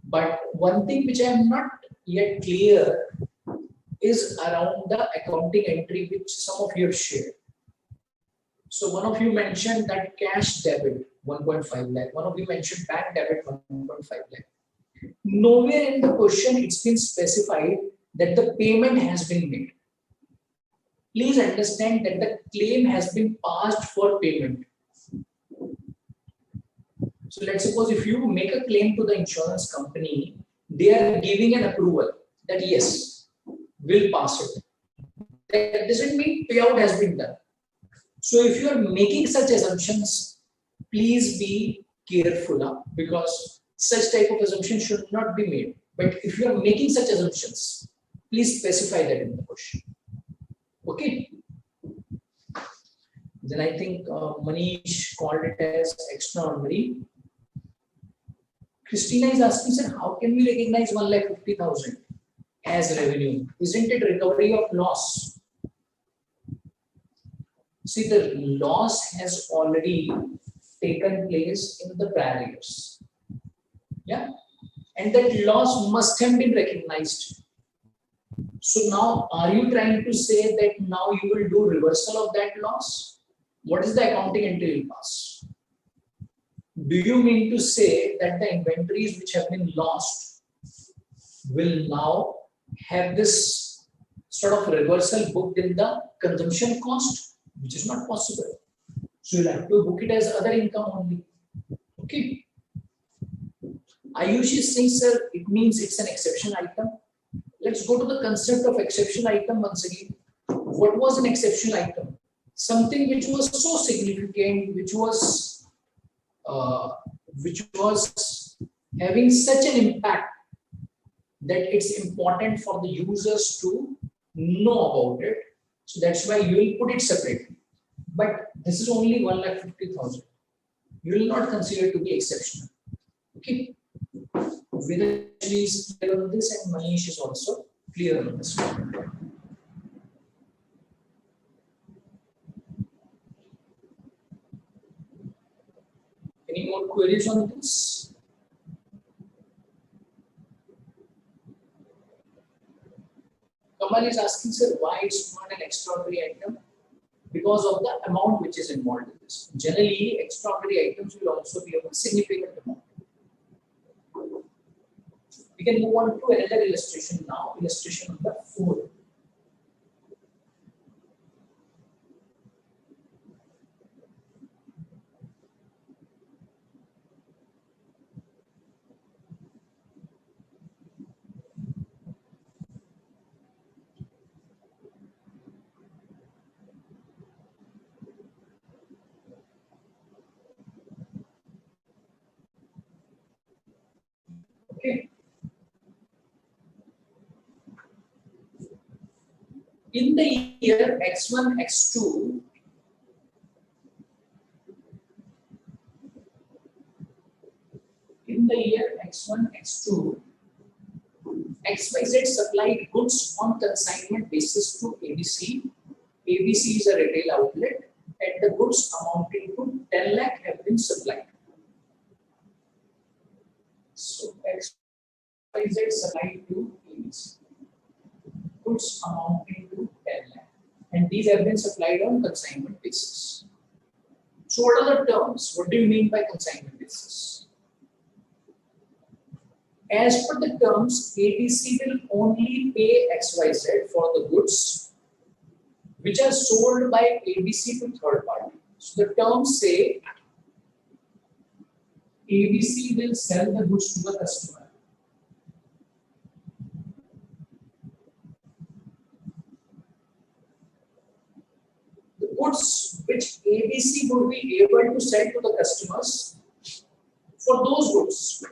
But one thing which I am not yet clear is around the accounting entry which some of you have shared. So one of you mentioned that cash debit 1.5 lakh. One of you mentioned bank debit 1.5 lakh. Nowhere in the question it's been specified that the payment has been made. Please understand that the claim has been passed for payment. So let's suppose if you make a claim to the insurance company, they are giving an approval that yes, we'll pass it. That doesn't mean payout has been done. So if you are making such assumptions, please be careful because such type of assumption should not be made. But if you are making such assumptions, please specify that in the question. Okay. Then I think Manish called it as extraordinary. Christina is asking, sir, how can we recognize 1,50,000 as revenue? Isn't it recovery of loss? See, the loss has already taken place in the prior years. Yeah. And that loss must have been recognized. So now, are you trying to say that now you will do reversal of that loss? What is the accounting entry will pass? Do you mean to say that the inventories which have been lost will now have this sort of reversal booked in the consumption cost, which is not possible? So you'll have to book it as other income only. Okay. Ayush is saying, sir, it means it's an exception item. Let's go to the concept of exception item once again. What was an exception item? Something which was so significant, which was which was having such an impact that it's important for the users to know about it. So that's why you will put it separately. But this is only 1,50,000. You will not consider it to be exceptional. Okay. Vidya is clear on this and Manish is also clear on this one. Any more queries on this? Kamal is asking, sir, why it's not an extraordinary item? Because of the amount which is involved in this. Generally, extraordinary items will also be of a significant amount. We can move on to another illustration now, illustration number 4. Okay. In the year X1, X2, XYZ supplied goods on consignment basis to ABC. ABC is a retail outlet, and the goods amounting to 10 lakh have been supplied. So XYZ supplied to ABC. Goods amounting to 10 lakh, and these have been supplied on consignment basis. So what are the terms? What do you mean by consignment basis? As per the terms, ABC will only pay XYZ for the goods which are sold by ABC to third party. So the terms say ABC will sell the goods to the customer. The goods which ABC would be able to sell to the customers, for those goods,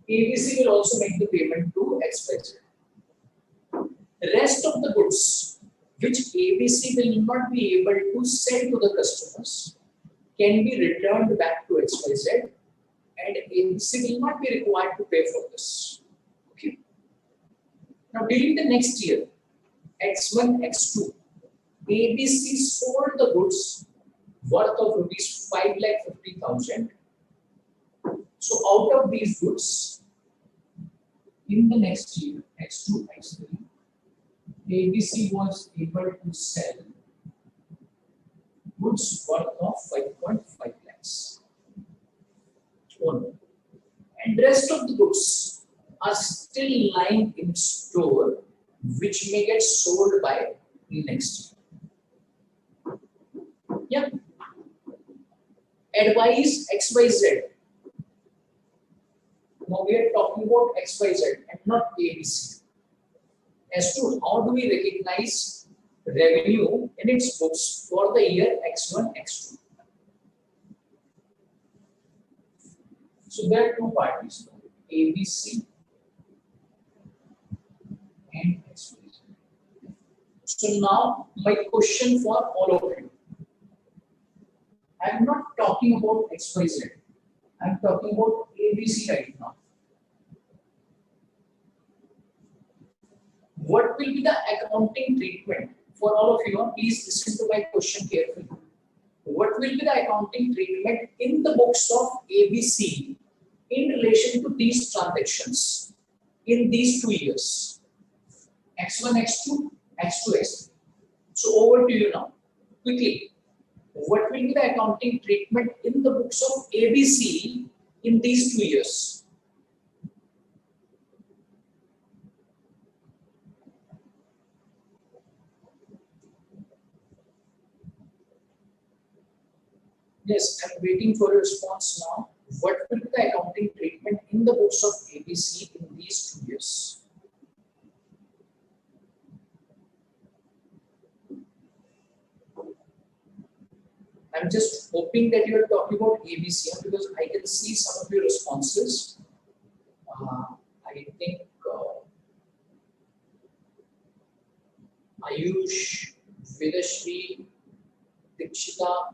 ABC will also make the payment to XYZ. The rest of the goods which ABC will not be able to sell to the customers can be returned back to XYZ, and ABC will not be required to pay for this. Okay. Now, during the next year, X1, X2, ABC sold the goods worth of rupees 5,50,000. So, out of these goods, in the next year, X2, X3, ABC was able to sell goods worth of 5.5 lakhs. And rest of the goods are still lying in store, which may get sold by next year. Yeah. Advise XYZ. Now we are talking about XYZ and not ABC. As to how do we recognize revenue in its books for the year X1, X2. So there are two parties, ABC and XYZ. So now my question for all of you. I am not talking about XYZ. I am talking about ABC right now. What will be the accounting treatment for all of you? Please listen to my question carefully. What will be the accounting treatment in the books of ABC in relation to these transactions in these 2 years? X1, X2, X2, X3. So over to you now. Quickly. What will be the accounting treatment in the books of ABC in these 2 years? Yes, I'm waiting for a response now. What will be the accounting treatment in the books of ABC in these 2 years? I'm just hoping that you are talking about ABC because I can see some of your responses. I think Ayush, Vedashri, Dikshita,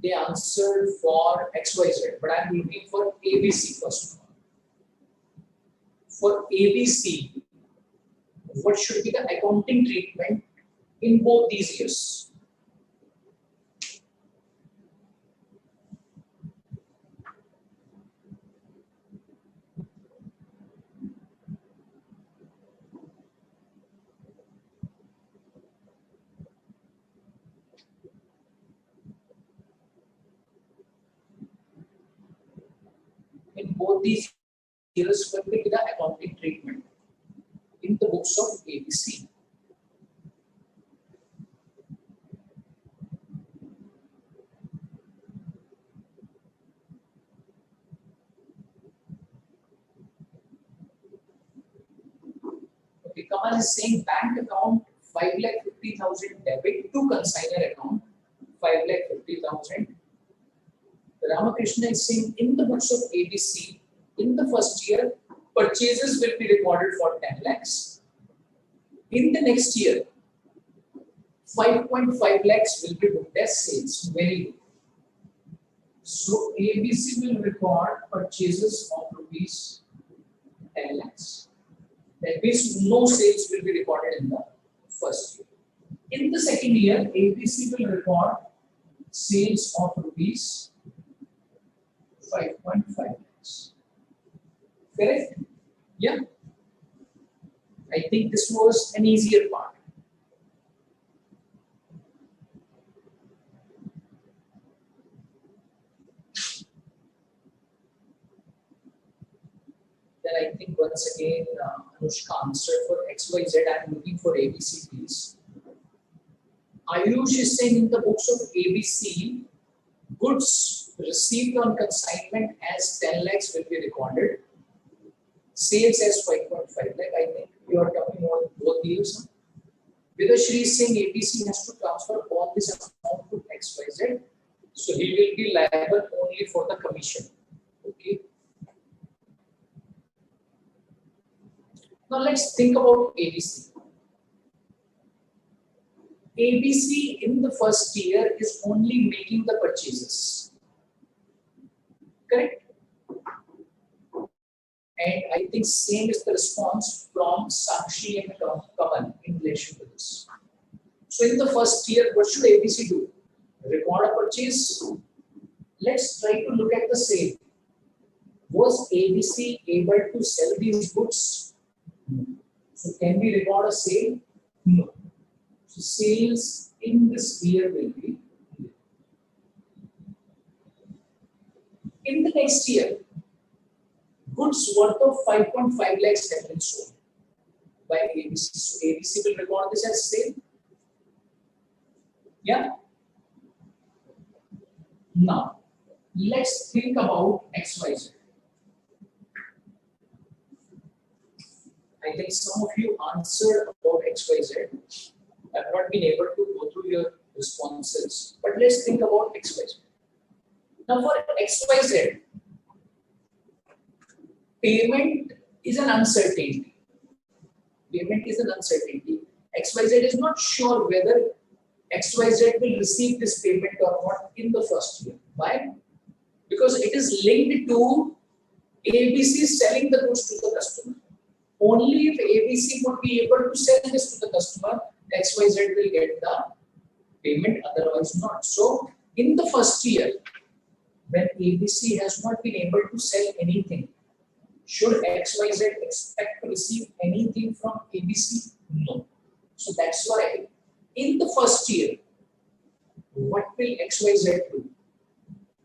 they answered for XYZ, but I'm looking for ABC first. For ABC, what should be the accounting treatment in both these years? In both these years, what will be the accounting treatment in the books of ABC? Okay, Kamal is saying bank account 5,50,000 debit to consignor account 5,50,000. Ramakrishna is saying in the books of ABC, in the first year, purchases will be recorded for 10 lakhs. In the next year, 5.5 lakhs will be booked as sales. Very good. So ABC will record purchases of rupees 10 lakhs. That means no sales will be recorded in the first year. In the second year, ABC will record sales of rupees 5.5 lakhs. Correct? Yeah. I think this was an easier part. Then I think once again, Anushka answered for XYZ. I'm looking for ABC, please. Ayush is saying in the books of ABC, goods received on consignment as 10 lakhs will be recorded. Sales as 5.5 lakh. I think you are talking about both years. Vidashri is saying ABC has to transfer all this amount to XYZ. So he will be liable only for the commission. Okay. Now let's think about ABC. ABC in the first year is only making the purchases. Correct? And I think same is the response from Sakshi and Kamal in relation to this. So in the first year, what should ABC do? Record a purchase. Let's try to look at the sale. Was ABC able to sell these goods? No. So can we record a sale? No. So sales in this year will be in the next year. Goods worth of 5.5 lakhs have been sold by ABC. So ABC will record this as sale. Yeah. Now let's think about XYZ. I think some of you answered about XYZ. I've not been able to go through your responses, but let's think about XYZ. Now for XYZ, payment is an uncertainty. Payment is an uncertainty. XYZ is not sure whether XYZ will receive this payment or not in the first year. Why? Because it is linked to ABC selling the goods to the customer. Only if ABC would be able to sell this to the customer, XYZ will get the payment, otherwise not. So, in the first year, when ABC has not been able to sell anything, should XYZ expect to receive anything from ABC? No. So, that's why in the first year, what will XYZ do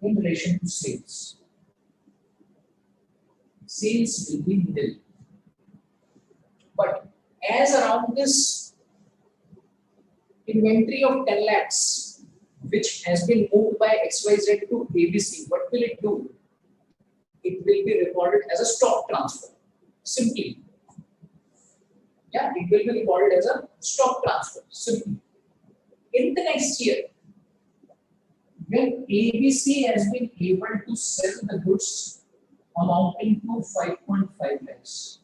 in relation to sales? Sales will be nil. But as around this inventory of 10 lakhs, which has been moved by XYZ to ABC, what will it do? It will be recorded as a stock transfer, simply. Yeah, it will be recorded as a stock transfer, simply. In the next year, when ABC has been able to sell the goods amounting to 5.5 lakhs,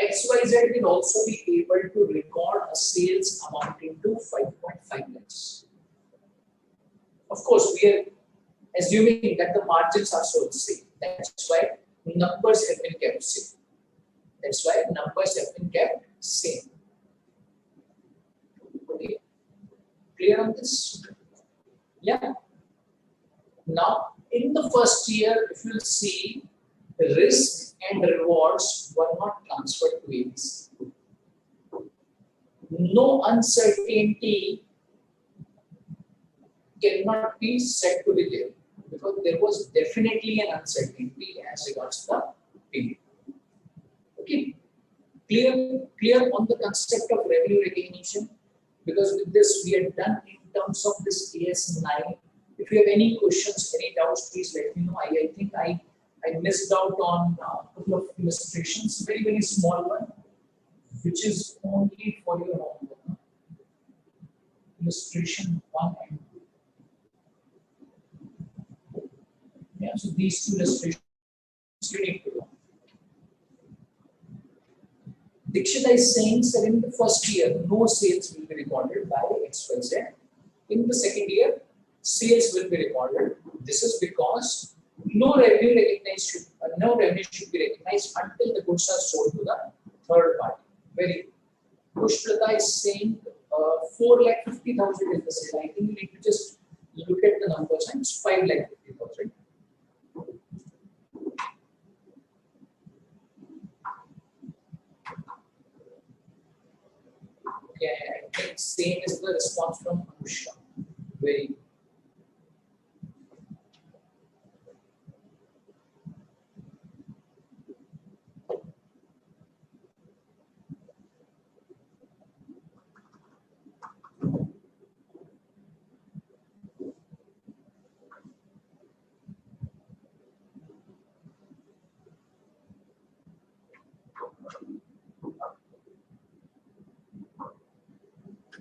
XYZ will also be able to record a sales amounting to 5.5 lakhs. Of course, we are assuming that the margins are so the same. That's why numbers have been kept same. That's why numbers have been kept same. Okay, clear on this? Yeah. Now, in the first year, if you see, the risk and rewards were not transferred to ABC. No uncertainty cannot be said to be there because there was definitely an uncertainty as regards the period. Okay, clear on the concept of revenue recognition, because with this we are done in terms of this AS9. If you have any questions, any doubts, please let me know. I think I missed out on a couple of illustrations, very small one, which is only for your homework. Illustration 1 and 2. Yeah, so these two illustrations you need to know. Dikshita is saying that in the first year, no sales will be recorded by XYZ. In the second year, sales will be recorded. This is because no revenue should be recognized until the goods are sold to the third party. Very good. Pushprata is saying 4,50,000 is the sale. I think you need to just look at the numbers and it's 5,50,000. Okay, I think same is the response from Anusha. Very good.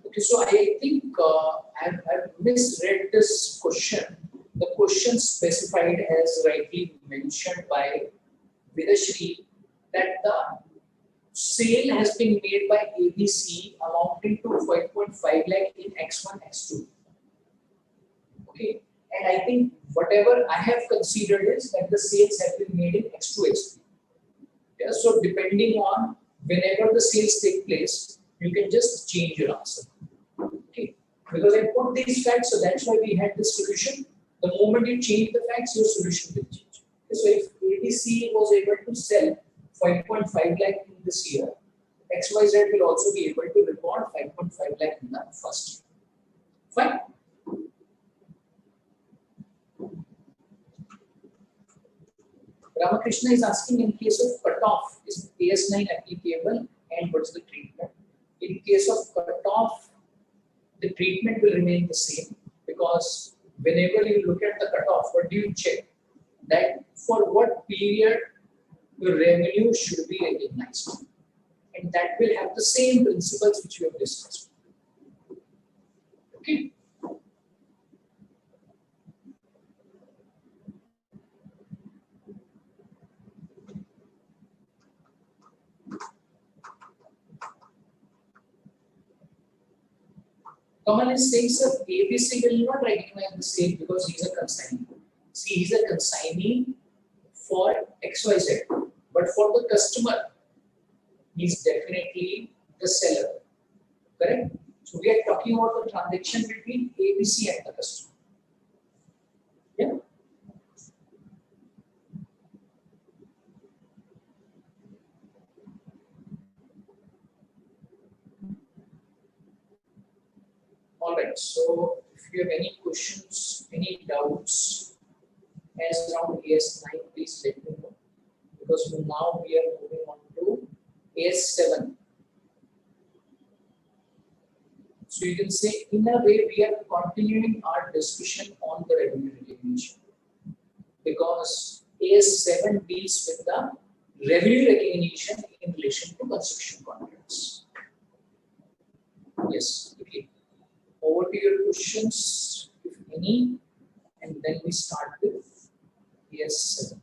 Okay, so I think I've misread this question. The question specified as rightly mentioned by Vidashri that the sale has been made by ABC amounting to 5.5 lakh in X1, X2. Okay, and I think whatever I have considered is that the sales have been made in X2, X3. Yeah, so depending on whenever the sales take place, you can just change your answer. Okay, because I put these facts, so that's why we had this solution. The moment you change the facts, your solution will change. Okay, so if ABC was able to sell 5.5 lakh in this year, XYZ will also be able to record 5.5 lakh in the first year. Fine. Ramakrishna is asking, in case of cutoff, is AS9 applicable and what's the treatment? In case of cutoff, the treatment will remain the same because whenever you look at the cutoff, what do you check? That for what period your revenue should be recognized. And that will have the same principles which we have discussed. Okay. Kamal is saying, sir, ABC will not recognize the sale because he is a consignee. See, he is a consignee for XYZ, but for the customer, he is definitely the seller. Correct? So we are talking about the transaction between ABC and the customer. Yeah. All right. So if you have any questions, any doubts as around AS9, please let me know. Because now we are moving on to AS7. So you can say, in a way, we are continuing our discussion on the revenue recognition. Because AS7 deals with the revenue recognition in relation to construction contracts. Yes, okay. over to your questions, if any, and then we start with yes.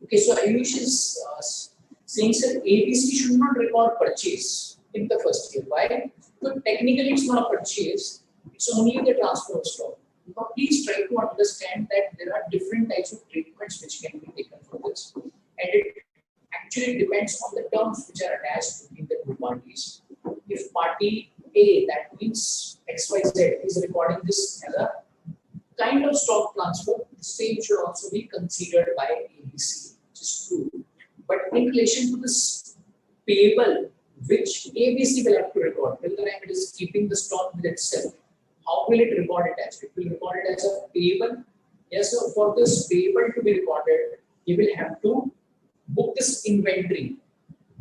Okay, so Ayush is saying that ABC should not record purchase in the first year. Why? So technically it's not a purchase, it's only the transfer of stock. Now please try to understand that there are different types of treatments which can be taken for this. And it actually depends on the terms which are attached between the two parties. If party A, that means XYZ, is recording this as a kind of stock transfer, the same should also be considered by ABC, which is true. But in relation to this payable, which ABC will have to record, till the time it is keeping the stock with itself, how will it record it as? It will record it as a payable. Yes, so for this payable to be recorded, you will have to book this inventory,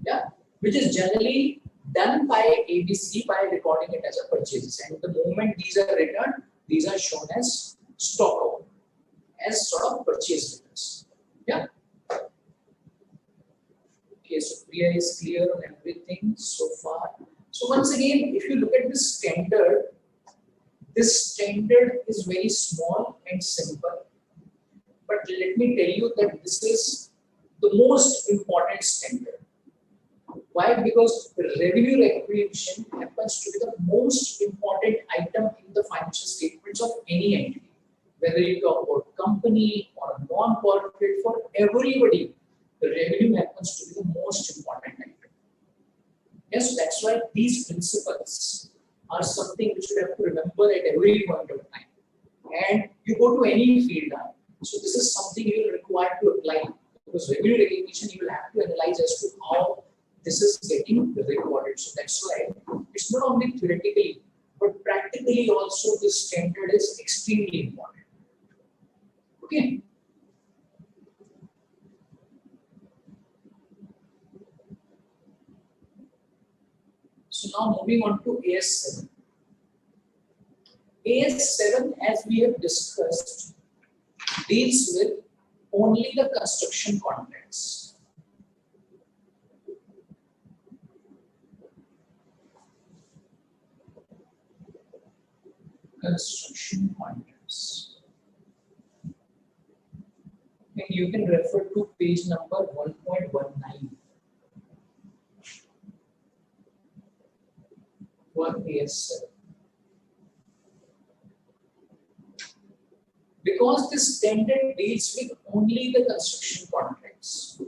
yeah, which is generally done by ABC by recording it as a purchase. And the moment these are returned, these are shown as stock out, as sort of purchase returns. Yeah. Okay, so Priya is clear on everything so far. So once again, if you look at this standard is very small and simple. But let me tell you that this is the most important standard. Why? Because revenue recognition happens to be the most important item in the financial statements of any entity. Whether you talk about company or a non-corporate, for everybody, the revenue happens to be the most important item. Yes, that's why these principles are something which you have to remember at every point of time. And you go to any field now. So this is something you will require to apply, because revenue recognition you will have to analyze as to how this is getting recorded. So that's why it's not only theoretically, but practically also this standard is extremely important. Okay. So now moving on to AS7. AS7, as we have discussed, deals with only the construction contracts. Construction contracts. And you can refer to page number 1.19. 1AS7. Because this standard deals with only the construction contracts,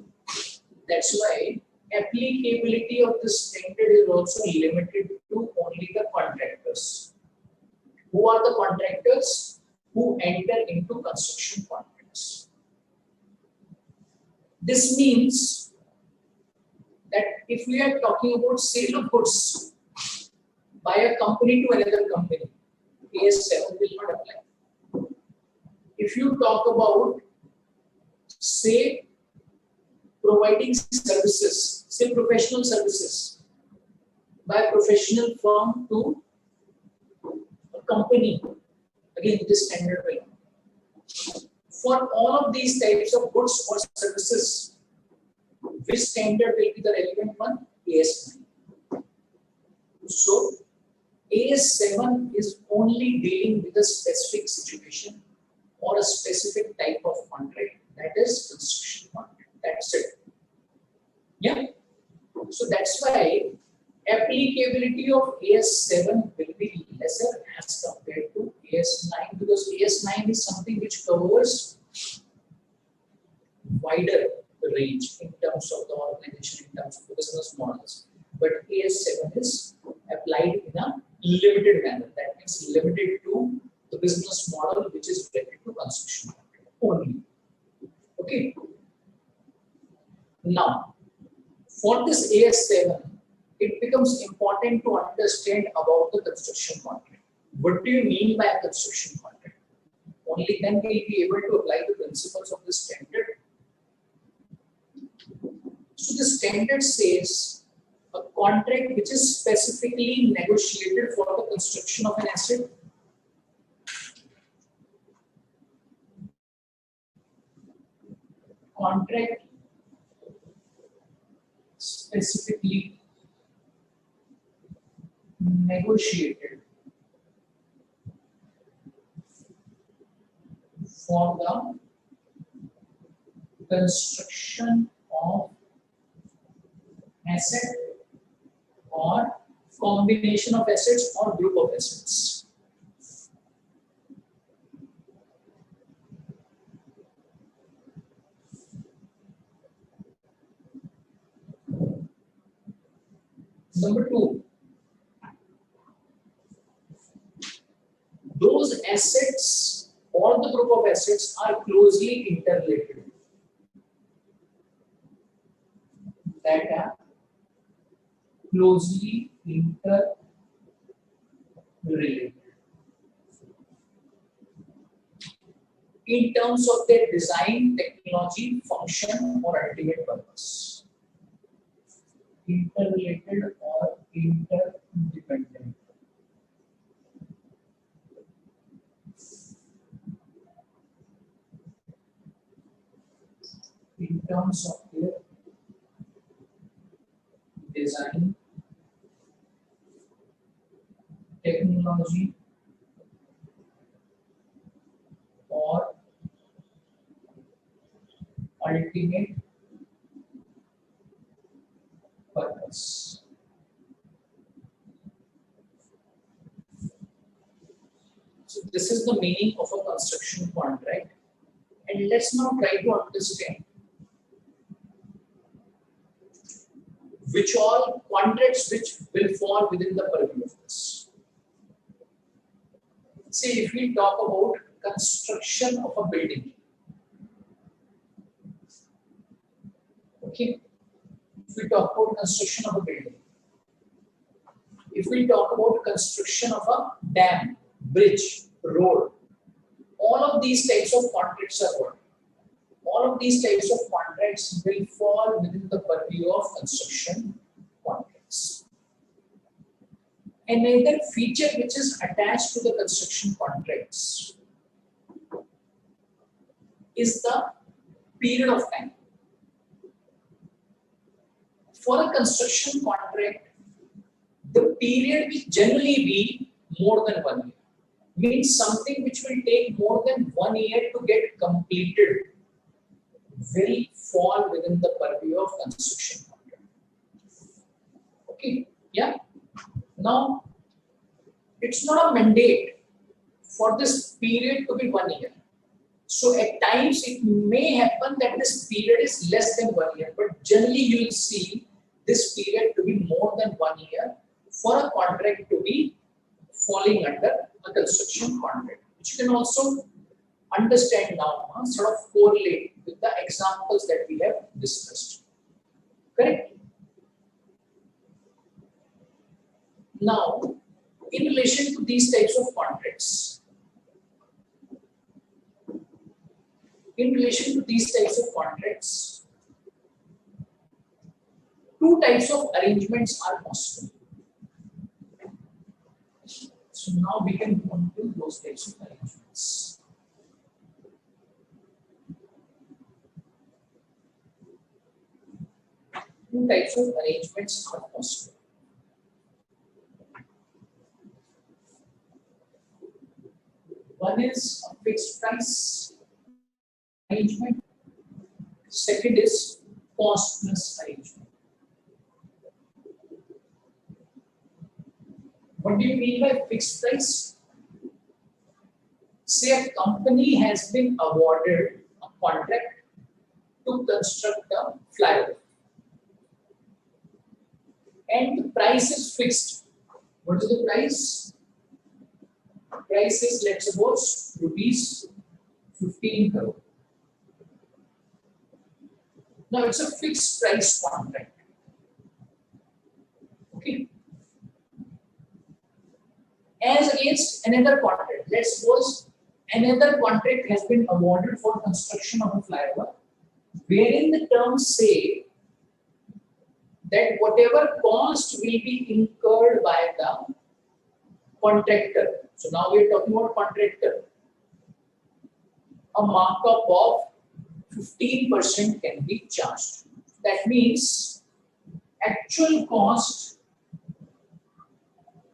that's why applicability of this standard is also limited to only the contractors. Who are the contractors? Who enter into construction contracts. This means that if we are talking about sale of goods by a company to another company, AS7 will not apply. If you talk about, say, providing services, say professional services by a professional firm to a company, again this standard will. For all of these types of goods or services, which standard will be the relevant one? AS9. So AS7 is only dealing with a specific situation or a specific type of contract, that is construction contract. That's it. Yeah. So that's why Applicability of AS7 will be lesser as compared to AS9 because AS9 is something which covers wider range in terms of the organization, in terms of the business models. But AS7 is applied in a limited manner. That means limited to the business model which is related to construction only. Okay. Now, for this AS7, it becomes important to understand about the construction contract. What do you mean by a construction contract? Only then we'll be able to apply the principles of the standard. So the standard says a contract which is specifically negotiated for the construction of an asset. Contract specifically negotiated for the construction of asset or combination of assets or group of assets. Number two, those assets or the group of assets are closely interrelated. That are closely interrelated in terms of their design, technology, function, or ultimate purpose. Interrelated or interdependent. In terms of their design, technology, or ultimate purpose. So this is the meaning of a construction contract. And let's now try to understand which all contracts which will fall within the purview of this. See, if we talk about construction of a building, okay, if we talk about construction of a building, if we talk about construction of a dam, bridge, road, all of these types of contracts are what? All of these types of contracts will fall within the purview of construction contracts. Another feature which is attached to the construction contracts is the period of time. For a construction contract, the period will generally be more than 1 year. Means something which will take more than 1 year to get completed will fall within the purview of construction contract. Okay, yeah. Now, it's not a mandate for this period to be 1 year. So at times it may happen that this period is less than 1 year, but generally you will see this period to be more than 1 year for a contract to be falling under a construction contract, which you can also understand now, sort of correlate with the examples that we have discussed. Correct? Now, in relation to these types of contracts, two types of arrangements are possible. So now we can go on to those types of arrangements. Two types of arrangements are possible. One is a fixed price arrangement. Second is cost plus arrangement. What do you mean by fixed price? Say a company has been awarded a contract to construct a flyover, and the price is fixed. What is the price? Price is, let's suppose, rupees 15 crore. Now it's a fixed price contract. Okay. As against another contract, let's suppose another contract has been awarded for construction of a flyover, wherein the terms say that whatever cost will be incurred by the contractor. So now we are talking about contractor. A markup of 15% can be charged. That means actual cost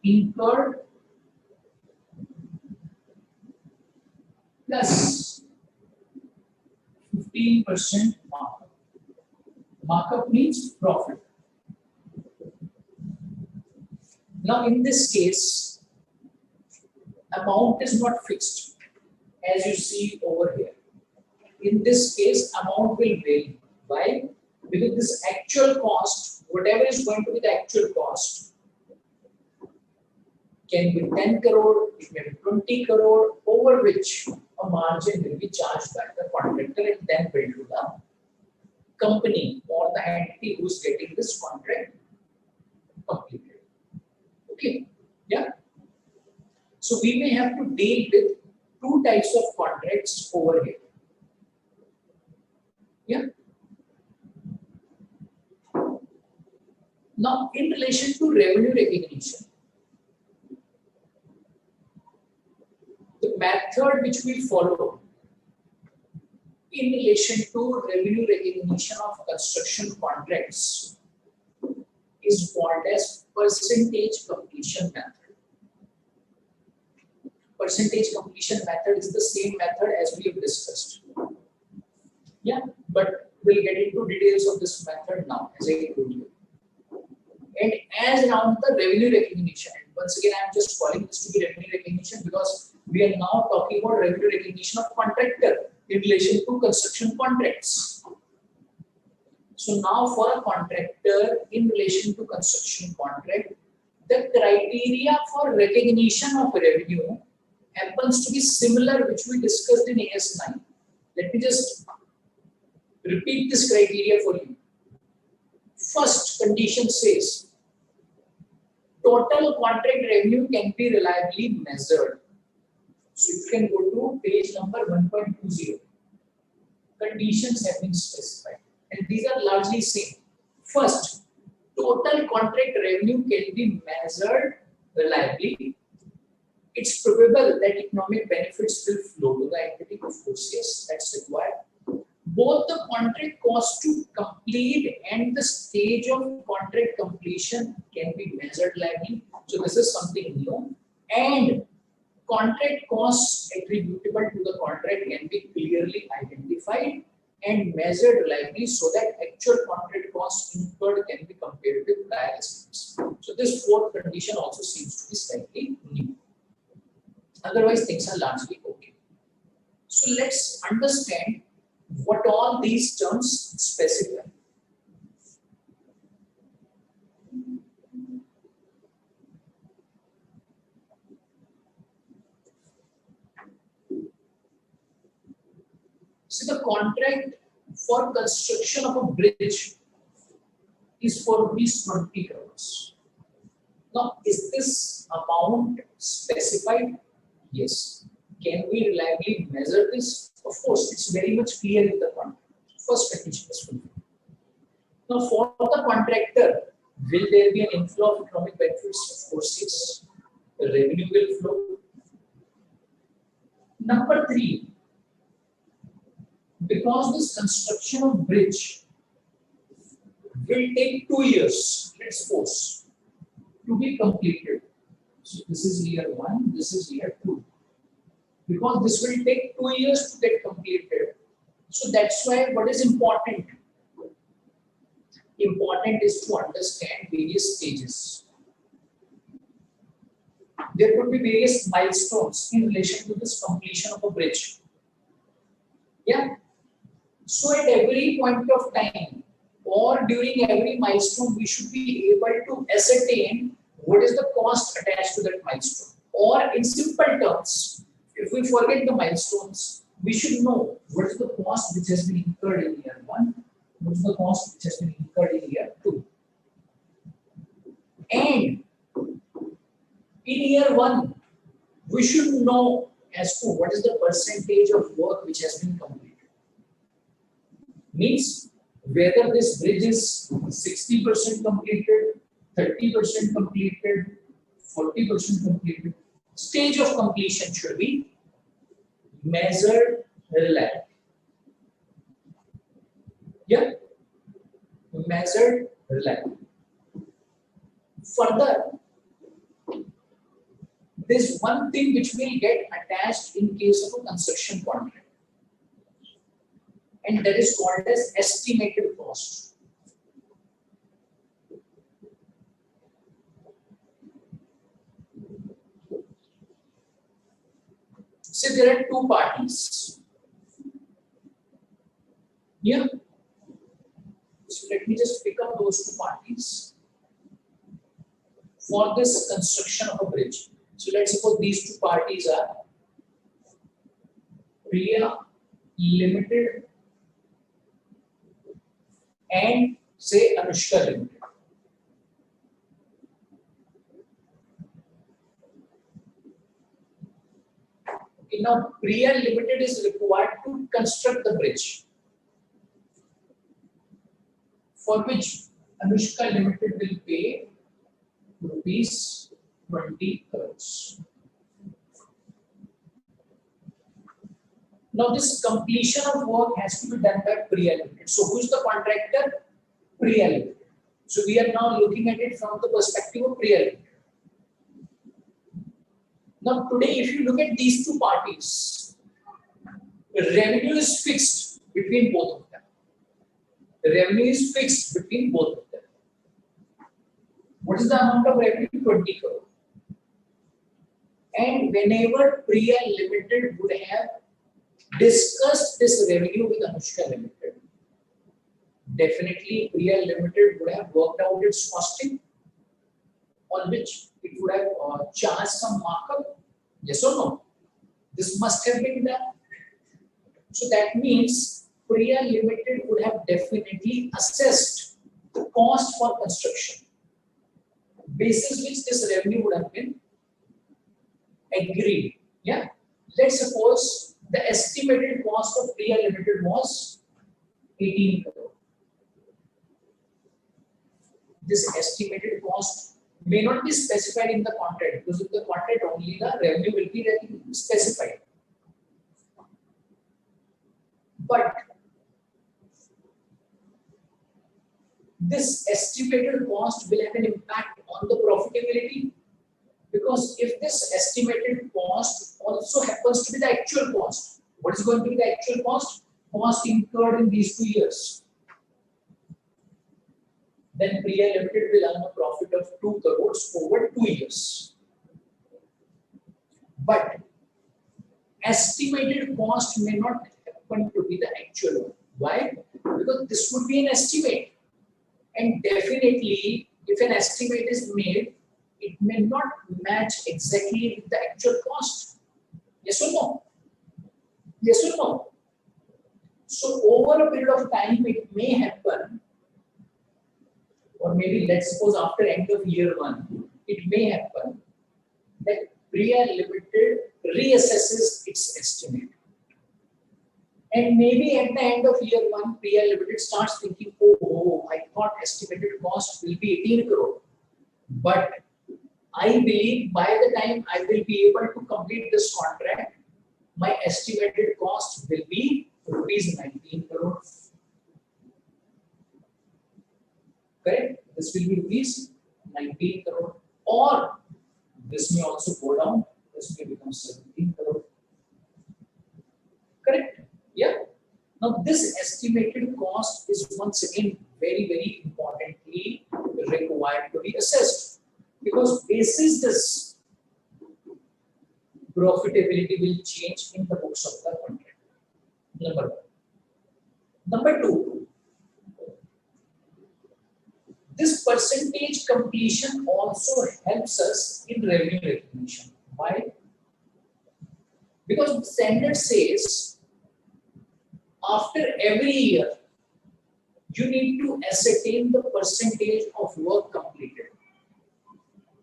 incurred plus 15% markup. Markup means profit. Now in this case, amount is not fixed, as you see over here. In this case, amount will vary. Why? Because this actual cost, whatever is going to be the actual cost, can be 10 crore, it may be 20 crore, over which a margin will be charged by the contractor and then billed to the company or the entity who is getting this contract completed. Okay, yeah. So we may have to deal with two types of contracts over here. Yeah. Now, in relation to revenue recognition, the method which we follow in relation to revenue recognition of construction contracts is called as percentage completion method. Percentage completion method is the same method as we have discussed. Yeah, but we'll get into details of this method now, as I told you. And as around the revenue recognition, and once again, I'm just calling this to be revenue recognition because we are now talking about revenue recognition of contractor in relation to construction contracts. So now for a contractor in relation to construction contract, the criteria for recognition of revenue happens to be similar which we discussed in AS9. Let me just repeat this criteria for you. First condition says total contract revenue can be reliably measured. So you can go to page number 1.20. Conditions have been specified, and these are largely same. First, total contract revenue can be measured reliably. It's probable that economic benefits will flow to the entity. Of course, yes, that's required. Both the contract cost to complete and the stage of contract completion can be measured reliably. So this is something new. And contract costs attributable to the contract can be clearly identified and measured reliably so that actual contract costs incurred can be compared with prior estimates. So this fourth condition also seems to be slightly new. Otherwise, things are largely okay. So let's understand what all these terms specify. So the contract for construction of a bridge is for rupees 20 crores. Now, is this amount specified? Yes. Can we reliably measure this? Of course, it's very much clear in the contract. First condition is fulfilled. Now, for the contractor, will there be an inflow of economic benefits? Of course, yes. The revenue will flow. Number 3, because this construction of bridge will take 2 years, let's suppose, to be completed. So this is year 1, this is year 2. Because this will take 2 years to get completed. So that's why what is important? Important is to understand various stages. there could be various milestones in relation to this completion of a bridge. Yeah. So at every point of time or during every milestone, we should be able to ascertain what is the cost attached to that milestone. Or in simple terms, if we forget the milestones, we should know what is the cost which has been incurred in year 1, what is the cost which has been incurred in year 2. And in year 1, we should know as to what is the percentage of work which has been completed. Means whether this bridge is 60% completed, 30% completed, 40% completed, stage of completion should be measured reliably. Yeah, measured reliably. Further, there's one thing which will get attached in case of a construction contract, and that is called as estimated cost. So there are two parties. Yeah. So let me just pick up those two parties for this construction of a bridge. So let's suppose these two parties are Priya Limited and say Anushka Limited. Okay, now Priya Limited is required to construct the bridge, for which Anushka Limited will pay rupees 20 crores. Now this completion of work has to be done by Priya Limited. So who is the contractor? Priya Limited. So we are now looking at it from the perspective of Priya Limited. Now today, if you look at these two parties, the revenue is fixed between both of them. The revenue is fixed between both of them. What is the amount of revenue? 20 crore. And whenever Priya Limited would have discussed this revenue with Anushka Limited, definitely Priya Limited would have worked out its costing, on which it would have charged some markup. Yes or no? This must have been done. So that means Priya Limited would have definitely assessed the cost for construction, basis which this revenue would have been agreed. Yeah. Let's suppose the estimated cost of Priya Limited was 18 crore. This estimated cost may not be specified in the contract, because in the contract only the revenue will be specified. But this estimated cost will have an impact on the profitability, because if this estimated cost also happens to be the actual cost, what is going to be the actual cost? Cost incurred in these 2 years. Then Priya Limited will earn a profit of 2 crores over 2 years. But estimated cost may not happen to be the actual one. Why? Because this would be an estimate. And definitely, if an estimate is made, it may not match exactly with the actual cost. Yes or no? Yes or no? So over a period of time, it may happen, or maybe let's suppose after end of year 1, it may happen that Priya Limited reassesses its estimate. And maybe at the end of year 1, Priya Limited starts thinking, oh, I thought estimated cost will be 18 crore. But I believe by the time I will be able to complete this contract, my estimated cost will be rupees 19 crore. Correct? This will be rupees 19 crore. Or this may also go down. This may become 17 crore. Correct? Yeah. Now this estimated cost is once again very, very importantly required to be assessed. Because basis this, profitability will change in the books of the contract. Number one. Number two, this percentage completion also helps us in revenue recognition. Why? Because the standard says after every year, you need to ascertain the percentage of work completed.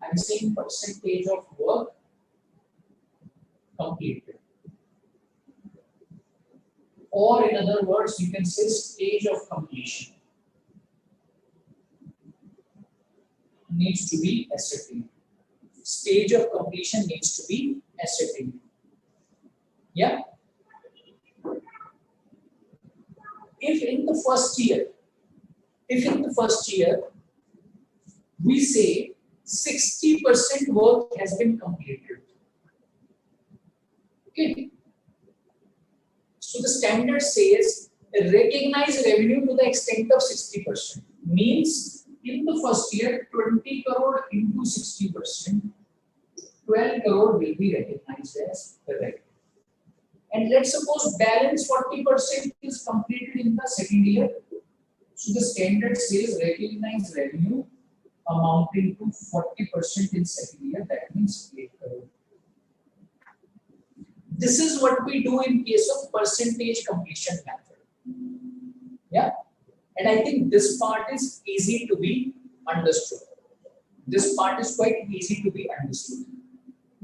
I'm saying percentage of work completed. Or in other words, you can say stage of completion needs to be ascertained. Stage of completion needs to be ascertained. Yeah. If in the first year, we say 60% work has been completed. Okay. So the standard says recognize revenue to the extent of 60%. Means in the first year, 20 crore into 60%, 12 crore will be recognized as revenue. And let's suppose balance 40% is completed in the second year. So the standard says recognize revenue amounting to 40% in second year. That means 8 crore. This is what we do in case of percentage completion method. Yeah. And I think this part is easy to be understood. This part is quite easy to be understood.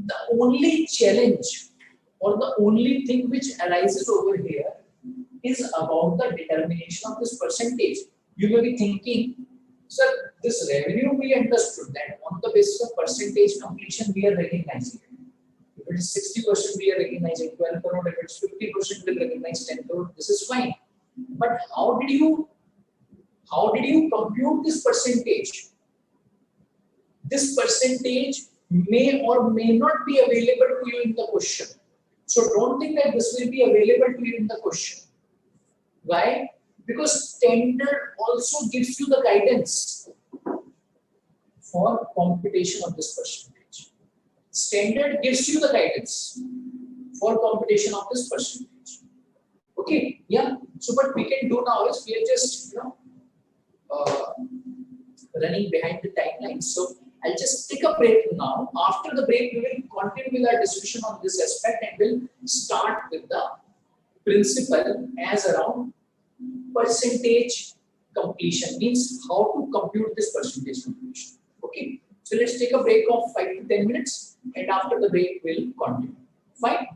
The only challenge or the only thing which arises over here is about the determination of this percentage. You may be thinking, sir, this revenue we understood that on the basis of percentage completion we are recognizing it. If it is 60%, we are recognizing 12 crore. If it's 50%, we'll recognize 10 crore. This is fine. But how did you compute this percentage? This percentage may or may not be available to you in the question. So don't think that this will be available to you in the question. Why? Because standard also gives you the guidance for computation of this percentage. Standard gives you the guidance for computation of this percentage. Okay, yeah. So what we can do now is we are just running behind the timeline. So I'll just take a break now. After the break, we will continue with our discussion on this aspect and we'll start with the principle as around percentage completion, means how to compute this percentage completion. Okay, so let's take a break of 5 to 10 minutes and after the break, we'll continue. Fine.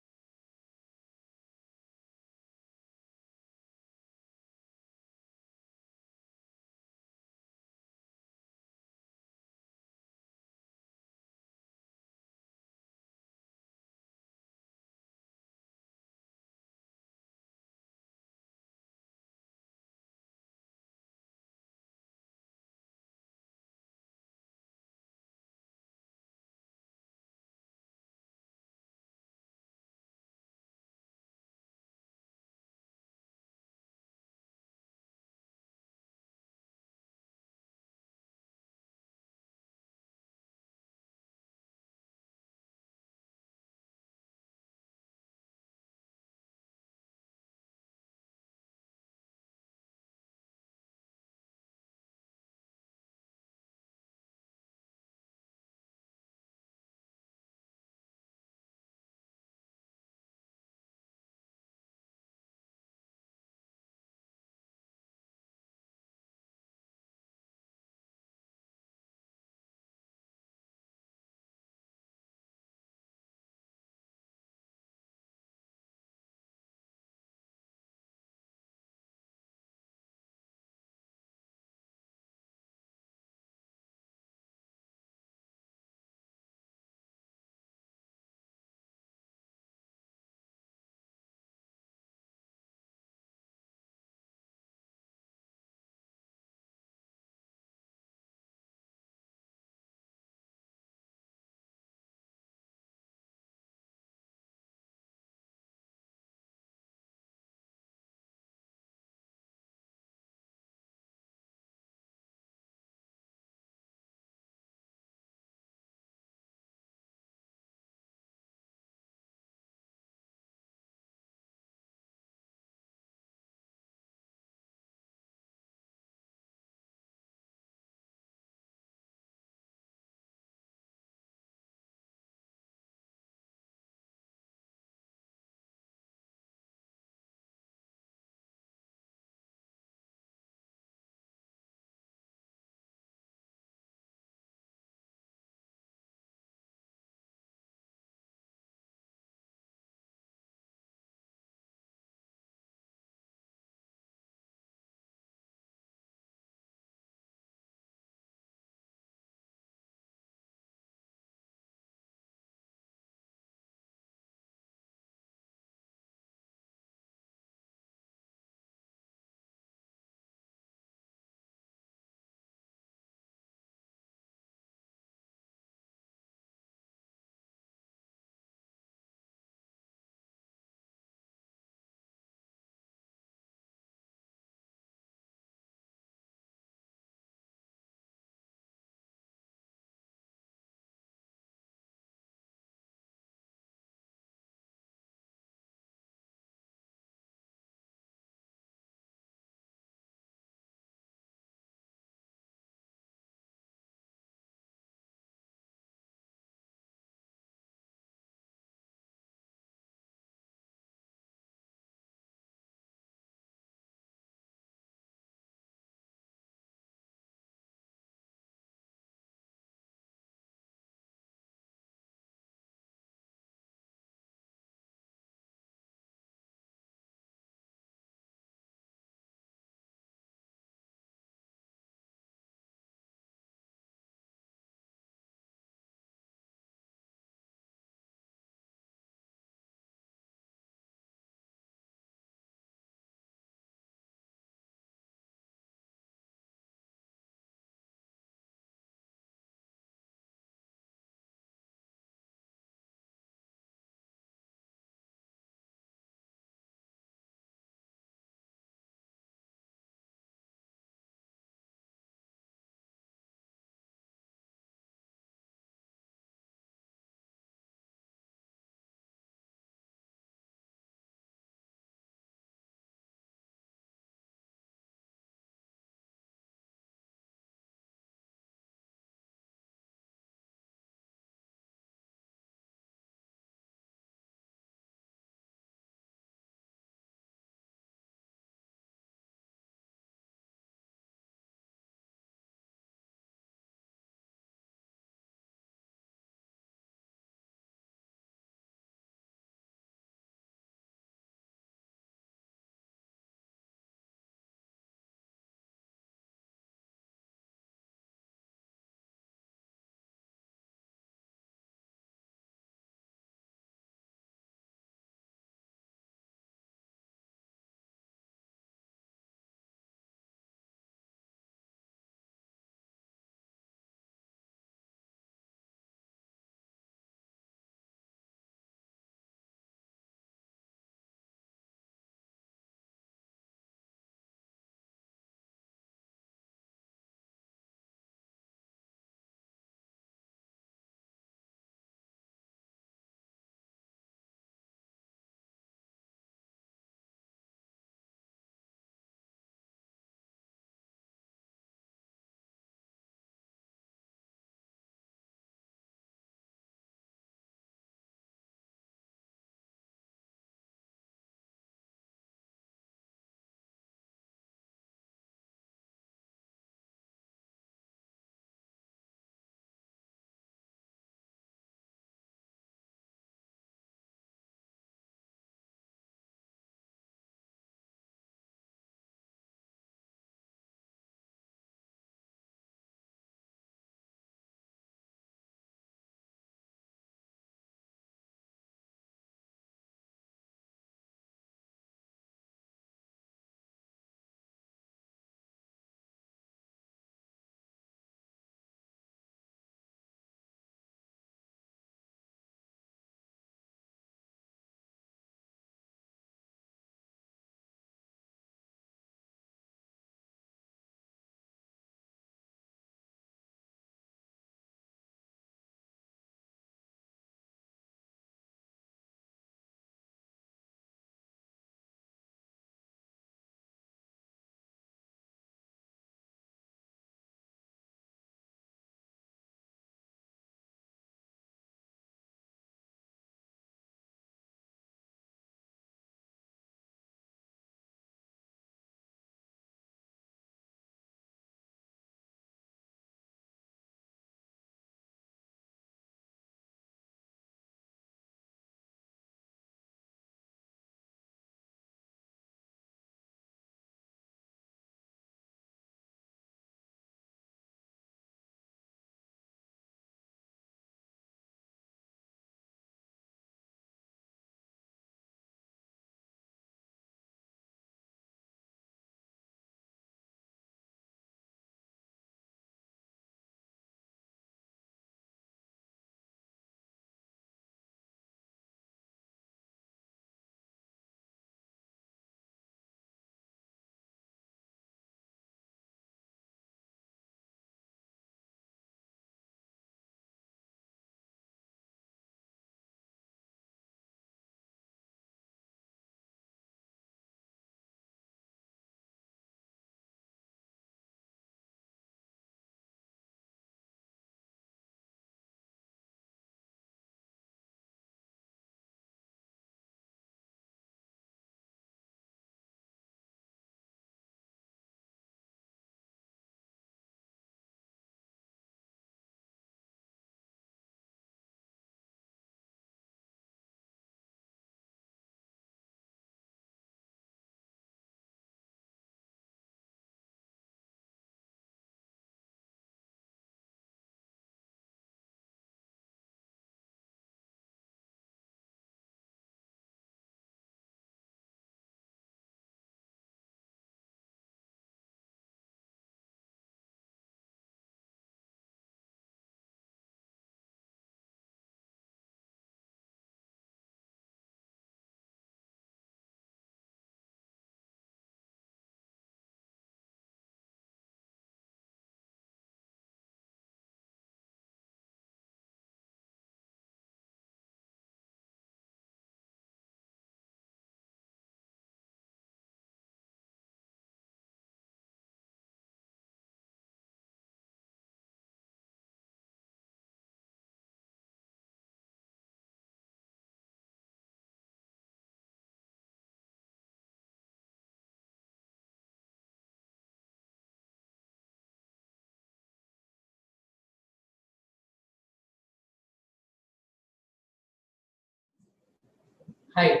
Hi,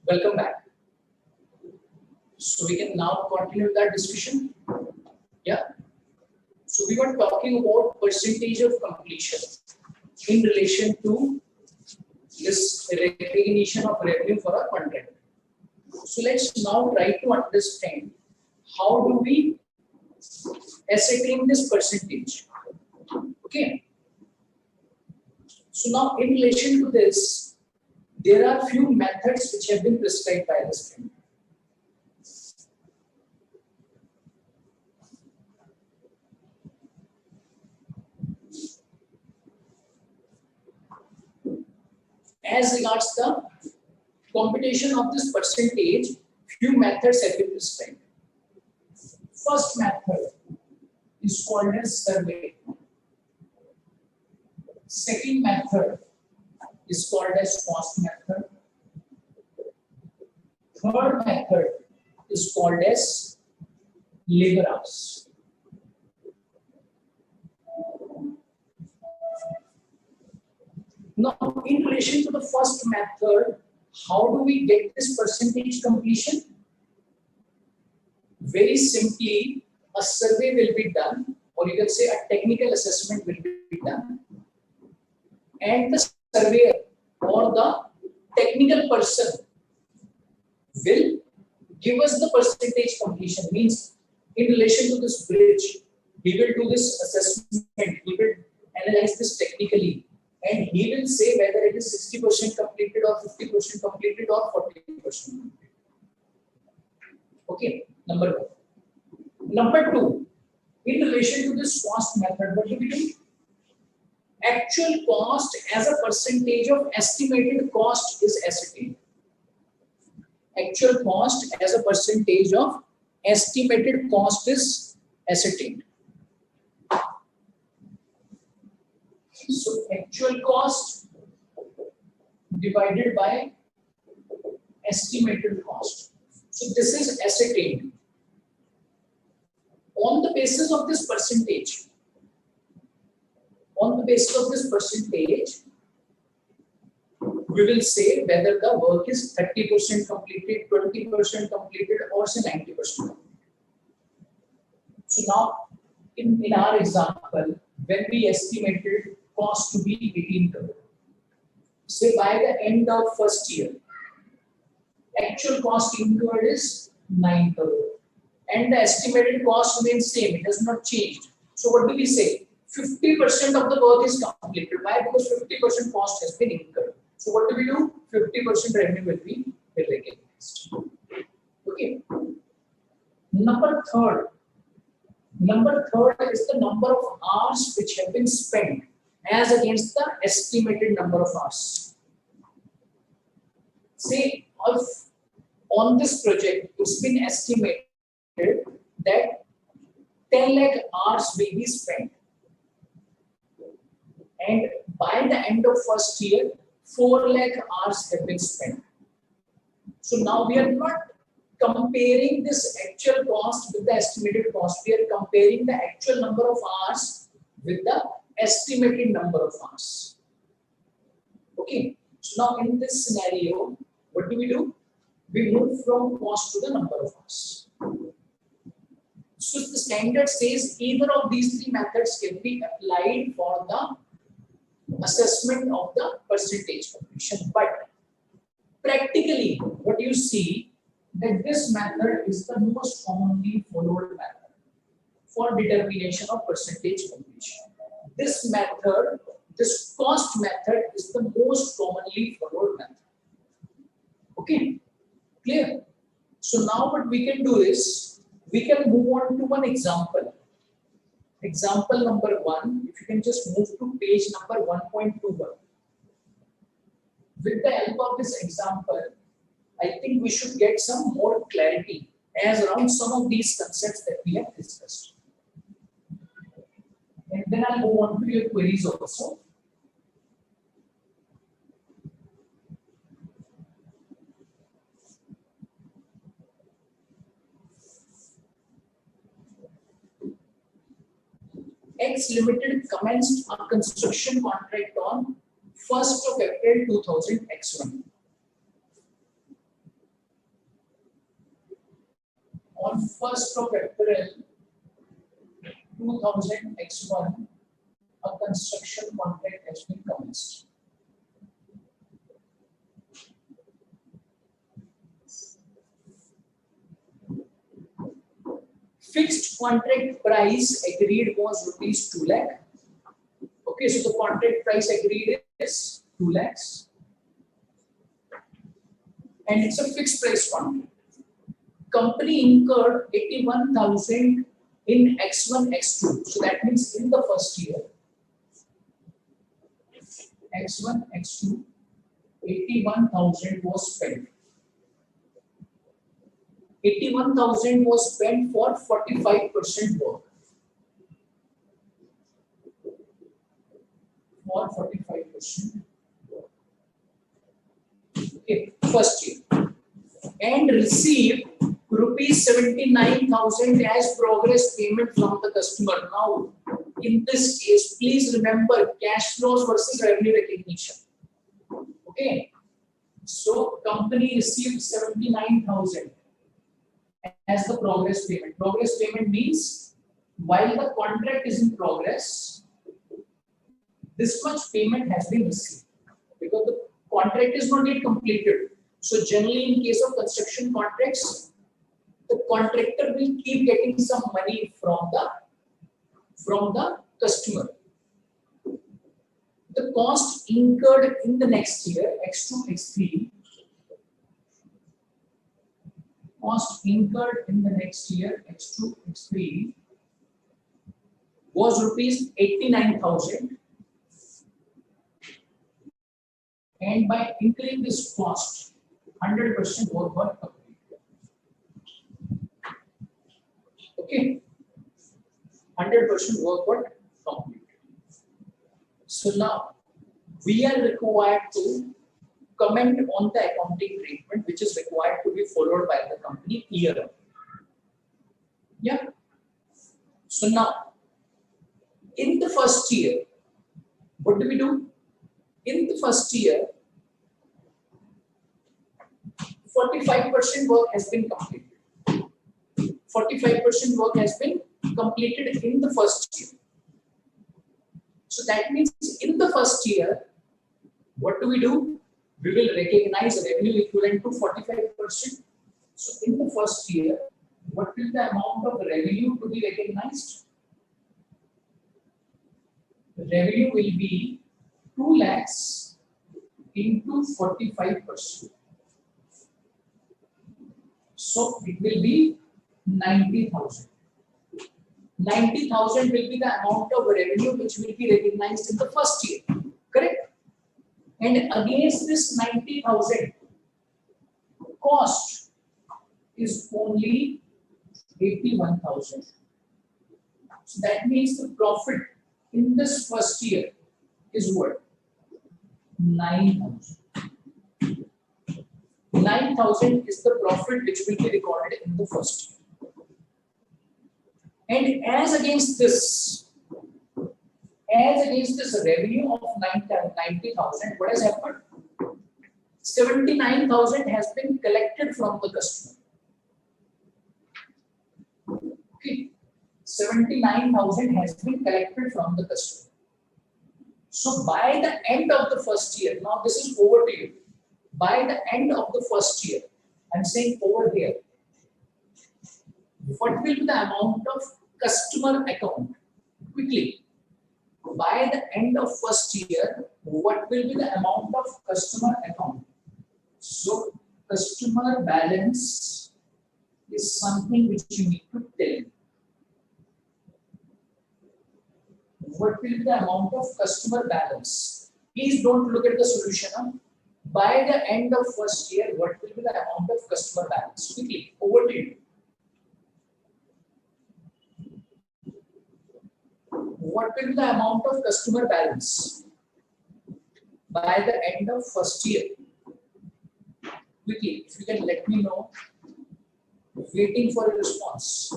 welcome back. So we can now continue that discussion. Yeah. So we were talking about percentage of completion in relation to this recognition of revenue for a contract. So let's now try to understand how do we ascertain this percentage. Okay. So now in relation to this, there are few methods which have been prescribed by the standard. As regards the computation of this percentage, few methods have been prescribed. First method is called as survey. Second method is called as cost method. Third method is called as labor hours. Now, in relation to the first method, how do we get this percentage completion? Very simply, a survey will be done, or you can say a technical assessment will be done, and the surveyor or the technical person will give us the percentage completion. Means, in relation to this bridge, he will do this assessment, he will analyze this technically, and he will say whether it is 60% completed or 50% completed or 40% completed. Okay, number one. Number two, in relation to this cost method, what do we do? Actual cost as a percentage of estimated cost is ascertained. Actual cost as a percentage of estimated cost is ascertained. So actual cost divided by estimated cost. So this is ascertained. On the basis of this percentage, we will say whether the work is 30% completed, 20% completed, or say 90%. So now, in our example, when we estimated cost to be 18 crore, say by the end of first year, actual cost incurred is 9 crore, and the estimated cost remains same; it has not changed. So what do we say? 50% of the work is completed. Why? Because 50% cost has been incurred. So what do we do? 50% revenue will be recognized. Okay. Number third is the number of hours which have been spent as against the estimated number of hours. Say if on this project it's been estimated that 10 lakh hours will be spent, and by the end of first year 4 lakh hours have been spent. So now we are not comparing this actual cost with the estimated cost. We are comparing the actual number of hours with the estimated number of hours. Okay. So now in this scenario, what do? We move from cost to the number of hours. So the standard says either of these three methods can be applied for the assessment of the percentage completion. But practically, what you see that this method is the most commonly followed method for determination of percentage completion. This method, this cost method, is the most commonly followed method. Okay, clear? So now what we can do is we can move on to one example. Example number 1, if you can just move to page number 1.21. With the help of this example, I think we should get some more clarity as around some of these concepts that we have discussed. And then I'll go on to your queries also. X Limited commenced a construction contract on 1st of April 2000 X1. On 1st of April 2000 X1, a construction contract has been commenced. Fixed contract price agreed was rupees 2 lakh. Okay, so the contract price agreed is 2 lakhs. And it's a fixed price contract. Company incurred 81,000 in X1, X2. So that means in the first year, X1, X2, 81,000 was spent. 81,000 was spent for 45% work. For 45% work. Okay, first year. And received rupees 79,000 as progress payment from the customer. Now, in this case, please remember cash flows versus revenue recognition. Okay, so company received 79,000 as the progress payment. Progress payment means while the contract is in progress, this much payment has been received because the contract is not yet completed. So generally, in case of construction contracts, the contractor will keep getting some money from the customer. The cost incurred in the next year, X2, X3, cost incurred in the next year, X2, X3, was rupees 89,000. And by incurring this cost, 100% work was completed. Okay, 100% work was completed. So now we are required to comment on the accounting treatment which is required to be followed by the company year. Yeah. So now, in the first year, what do we do? In the first year, 45% work has been completed. 45% work has been completed in the first year. So that means in the first year, what do? We will recognize revenue equivalent to 45%. So in the first year, what will the amount of revenue to be recognized? The revenue will be 2 lakhs into 45%. So it will be 90,000. 90,000 will be the amount of revenue which will be recognized in the first year. Correct? And against this 90,000, cost is only 81,000. So that means the profit in this first year is what? 9,000. 9,000 is the profit which will be recorded in the first year. And as against this revenue of 90,000, what has happened? 79,000 has been collected from the customer. Okay, 79,000 has been collected from the customer. So by the end of the first year, now this is over to you. By the end of the first year, I'm saying over here, what will be the amount of customer account? Quickly. By the end of first year, what will be the amount of customer account? So customer balance is something which you need to tell. What will be the amount of customer balance? Please don't look at the solution. Huh? By the end of first year, what will be the amount of customer balance? Quickly, over to you. What will be the amount of customer balance by the end of first year? Quickly, if you can let me know. Waiting for a response.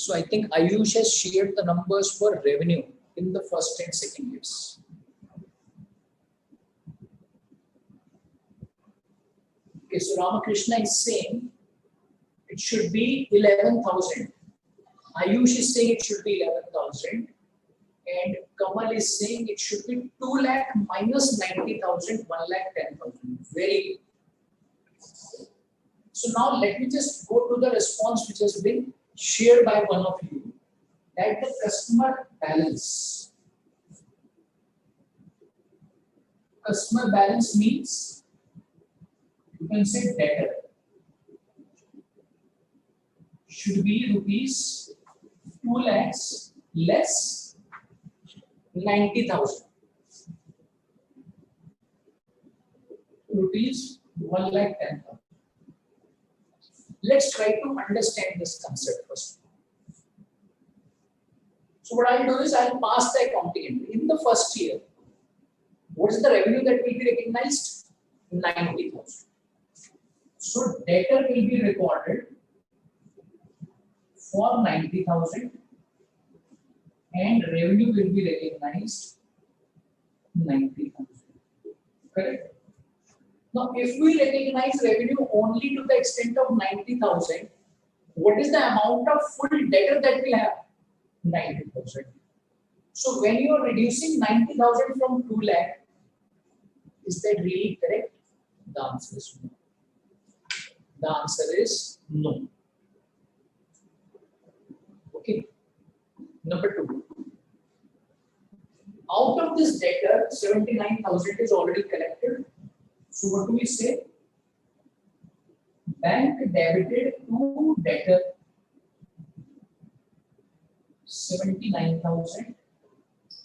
So I think Ayush has shared the numbers for revenue in the first and second years. Okay, so Ramakrishna is saying it should be 11,000. Ayush is saying it should be 11,000. And Kamal is saying it should be 2 lakh minus 90,000, 1 lakh 10,000. Very good. So now let me just go to the response which has been shared by one of you. That the customer balance. Customer balance means you can say debtor should be rupees 2 lakhs less 90,000. Rupees 1 lakh 10,000. Let's try to understand this concept first. So what I'll do is I'll pass the accounting entry. In the first year, what is the revenue that will be recognized? 90,000. So debtor will be recorded for 90,000 and revenue will be recognized 90,000. Correct? Now, if we recognize revenue only to the extent of 90,000, what is the amount of full debtor that we have? 90,000. So when you are reducing 90,000 from 2 lakh, is that really correct? The answer is no. The answer is no. Okay. Number 2. Out of this debtor, 79,000 is already collected. So what do we say? Bank debited to debtor 79,000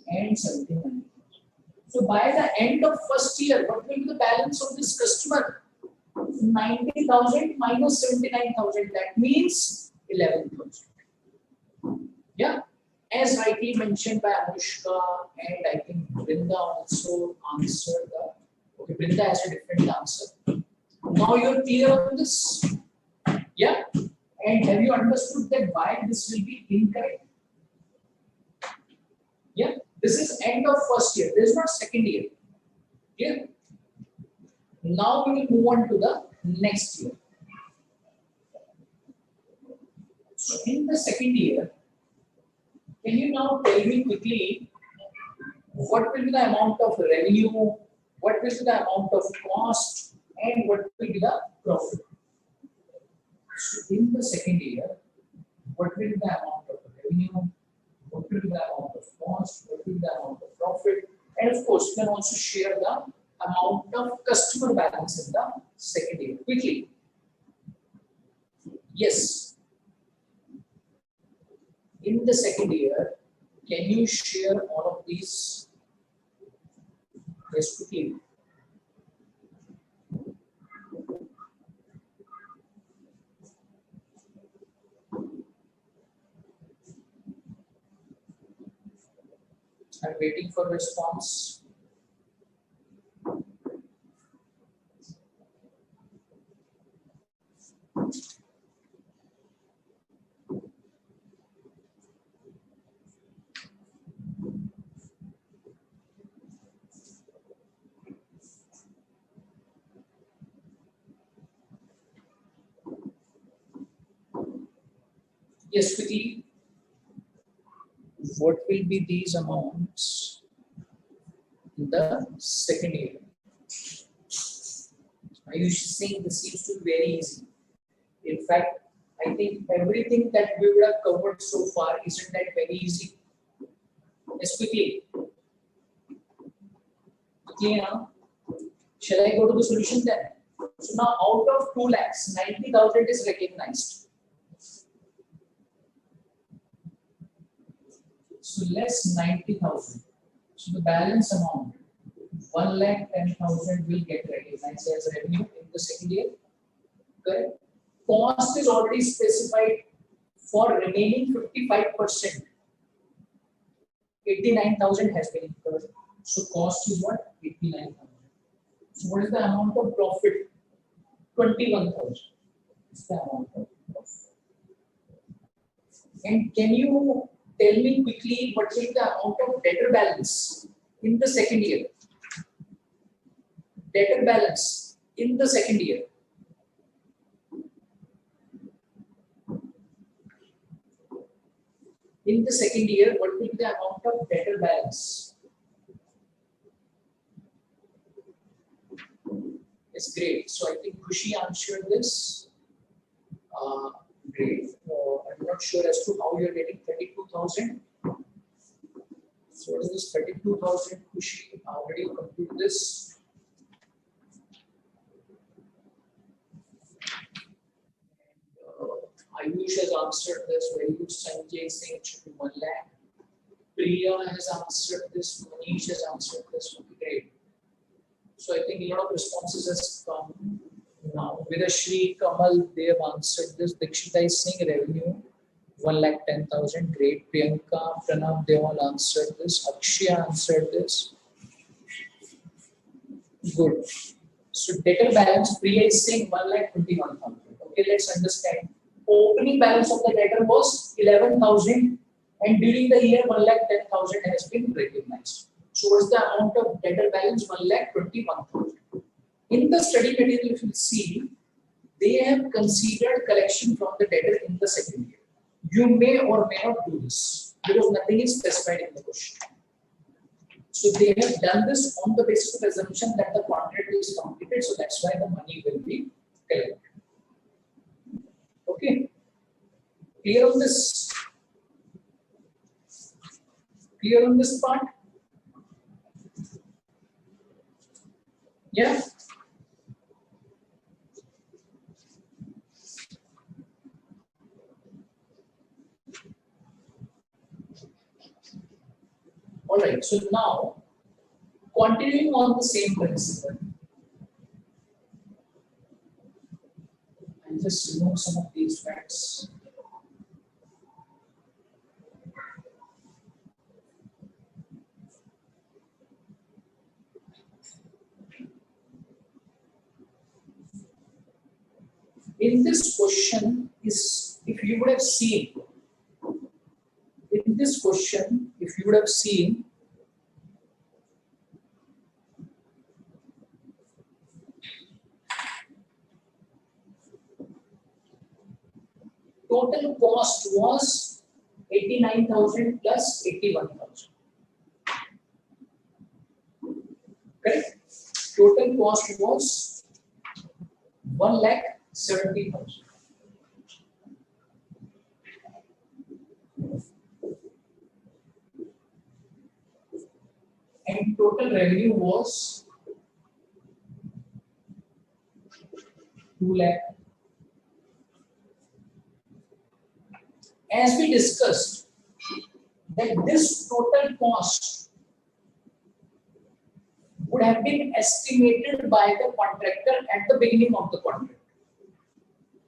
and 79,000. So by the end of first year, what will be the balance of this customer? 90,000 minus 79,000. That means 11,000. Yeah. As rightly mentioned by Anushka, and I think Brinda also answered that. Okay, Brinda has a different answer. Now you're clear on this? Yeah? And have you understood that why this will be incorrect? Yeah? This is end of first year. This is not second year. Yeah? Now we will move on to the next year. So in the second year, can you now tell me quickly what will be the amount of revenue, what will be the amount of cost, and what will be the profit? So in the second year, what will be the amount of revenue, what will be the amount of cost, what will be the amount of profit, and of course, you can also share the amount of customer balance in the second year. Quickly. Yes. In the second year, can you share all of these? Yes, quickly. I'm waiting for response. Yes, quickly. What will be these amounts in the second year? I usually saying this seems to be very easy. In fact, I think everything that we would have covered so far isn't that very easy. Yes, quickly. Quickly now. Shall I go to the solution then? So now out of 2 lakhs, 90,000 is recognized. So less 90,000. So the balance amount, 1 lakh 10,000 will get recognized as revenue in the second year. Correct? Cost is already specified for remaining 55%. 89,000 has been incurred. So cost is what? 89,000. So what is the amount of profit? 21,000. Is the amount of profit. And can you tell me quickly what will the amount of debtor balance in the second year? Debtor balance in the second year. In the second year, what will be the amount of debtor balance? It's great. So I think Khushi answered this. Great. I'm not sure as to how you're getting 32,000. So what is this 32,000? Khushi, how did you compute this? Ayush has answered this. Very good. Sanjay saying it should be 1 lakh. Priya has answered this. Manish has answered this. Great. So I think a lot of responses has come now. Vidashri, Kamal, they have answered this. Dikshita is saying revenue 1,10,000. Great. Priyanka, Pranav, they all answered this. Akshay answered this. Good. So debtor balance, Priya is saying 1,21,000. Okay, let's understand. Opening balance of the debtor was 11,000, and during the year 1,10,000 has been recognized. So what's the amount of debtor balance? 1,21,000. In the study material, if you see, they have considered collection from the debtor in the second year. You may or may not do this because nothing is specified in the question. So they have done this on the basis of assumption that the contract is completed. So that's why the money will be collected. Okay. Clear on this? Clear on this part? Yeah. All right. So now, continuing on the same principle, I'll just remove some of these facts. In this question is, if you would have seen, in this question, if you would have seen, total cost was 89,000 plus 81,000. Correct? Total cost was 1,70,000. And total revenue was 2 lakh. As we discussed, that this total cost would have been estimated by the contractor at the beginning of the contract.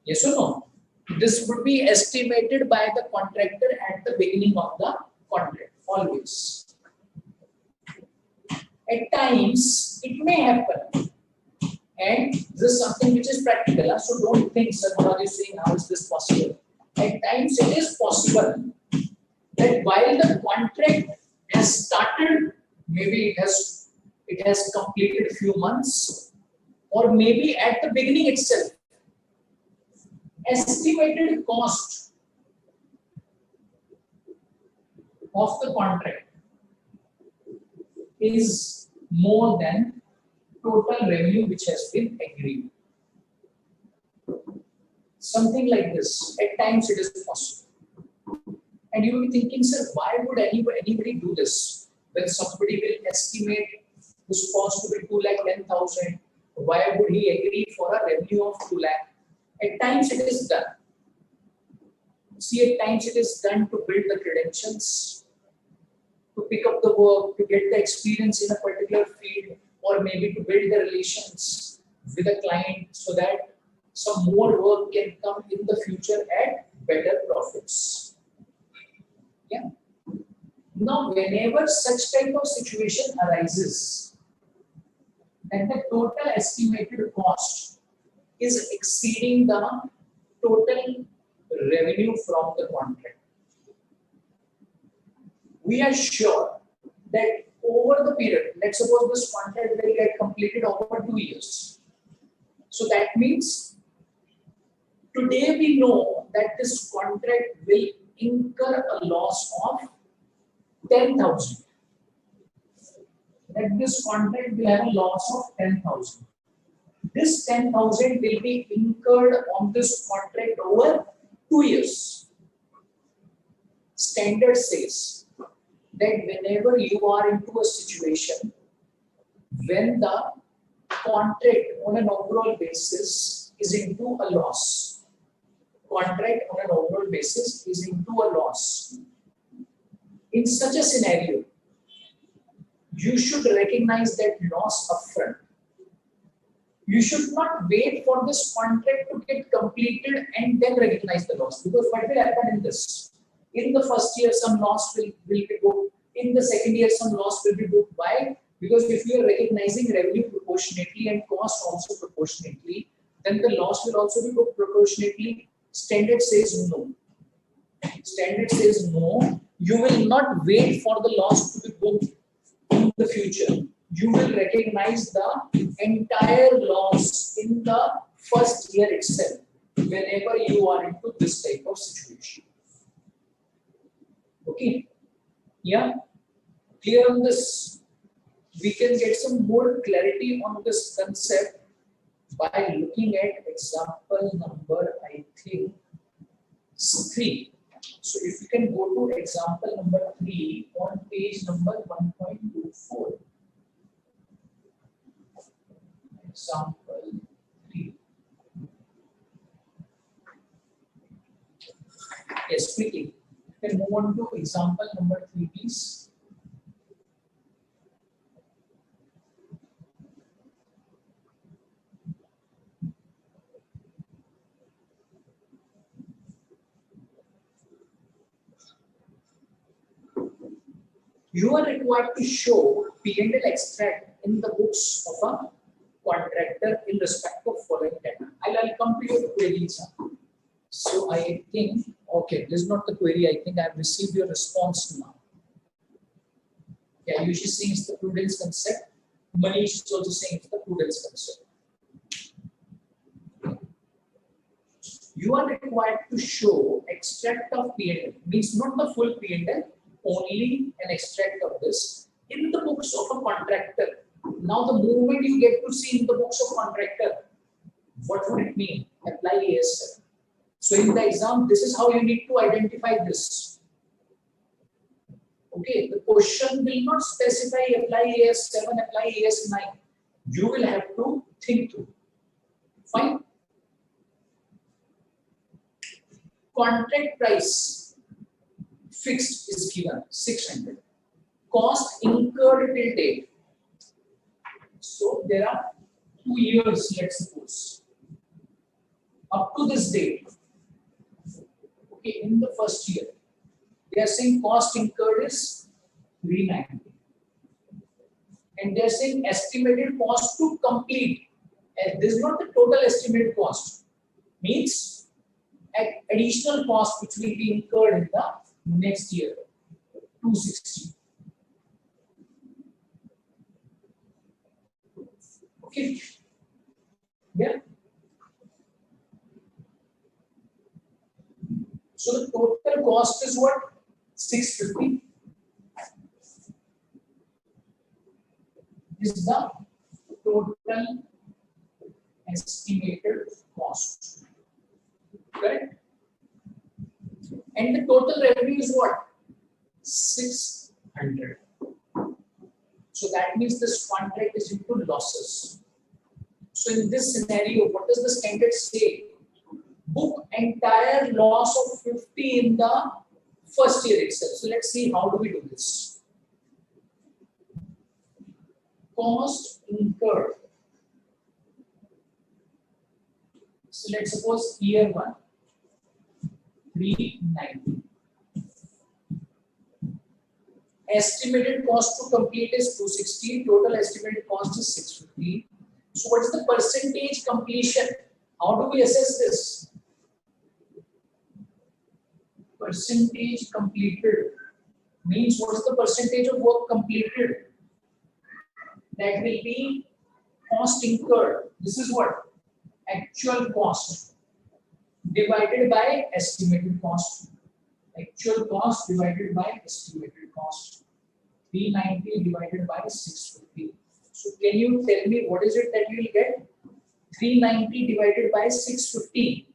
Yes or no? This would be estimated by the contractor at the beginning of the contract, always. At times, it may happen, and this is something which is practical. So don't think, sir, what are you saying? How is this possible? At times, it is possible that while the contract has started, maybe it has completed a few months, or maybe at the beginning itself, estimated cost of the contract is more than total revenue which has been agreed. Something like this. At times it is possible. And you will be thinking, sir, why would anybody do this? When somebody will estimate this cost to be 2,10,000, why would he agree for a revenue of 2 lakh? At times it is done. See, at times it is done to build the credentials, to pick up the work, to get the experience in a particular field, or maybe to build the relations with a client so that some more work can come in the future at better profits. Yeah. Now, whenever such type of situation arises, then the total estimated cost is exceeding the total revenue from the contract. we are sure that over the period, let's suppose this contract will get completed over 2 years. So that means today we know that this contract will incur a loss of 10,000. That this contract will have a loss of 10,000. This 10,000 will be incurred on this contract over 2 years. Standard says that whenever you are into a situation when the contract on an overall basis is into a loss, contract on an overall basis is into a loss. In such a scenario, you should recognize that loss upfront. You should not wait for this contract to get completed and then recognize the loss. Because what will happen in this? In the first year, some loss will be booked. In the second year, some loss will be booked. Why? Because if you are recognizing revenue proportionately and cost also proportionately, then the loss will also be booked proportionately. Standard says no. Standard says no. You will not wait for the loss to be booked in the future. You will recognize the entire loss in the first year itself whenever you are into this type of situation. Okay? Yeah? Clear on this? We can get some more clarity on this concept by looking at example number, I think, 3. So if you can go to example number 3 on page number 1.24. Example 3. Yes, quickly. You can move on to example number 3, please. You are required to show P&L extract in the books of a contractor in respect of following data. I'll come to your queries. So I think, okay, this is not the query. I think I have received your response now. Yeah, you should saying it's the prudence concept. Manish is also saying it's the prudence concept. You are required to show extract of P&L, means not the full P&L, only an extract of this in the books of a contractor. Now, the moment you get to see in the books of contractor, what would it mean? Apply AS7. So, in the exam, this is how you need to identify this. Okay, the question will not specify apply AS7, apply AS9. You will have to think through. Fine. Contract price fixed is given 600. Cost incurred till date. So there are 2 years, let's suppose. Up to this date. Okay, in the first year, they are saying cost incurred is 390. And they are saying estimated cost to complete. And this is not the total estimated cost. Means additional cost which will be incurred in the next year, 260. Okay. Yeah. So the total cost is what? 650. Is the total estimated cost. Correct? And the total revenue is what? 600. So that means this contract is into losses. So in this scenario, what does the standard say? Book entire loss of 50 in the first year itself. So let's see how do we do this. Cost incurred. So let's suppose year 1, 390. Estimated cost to complete is 260. Total estimated cost is 650. So what is the percentage completion? How do we assess this? Percentage completed means what is the percentage of work completed? That will be cost incurred. This is what? Actual cost divided by estimated cost. Actual cost divided by estimated cost. 390 divided by 650. So can you tell me what is it that you will get? 390 divided by 650.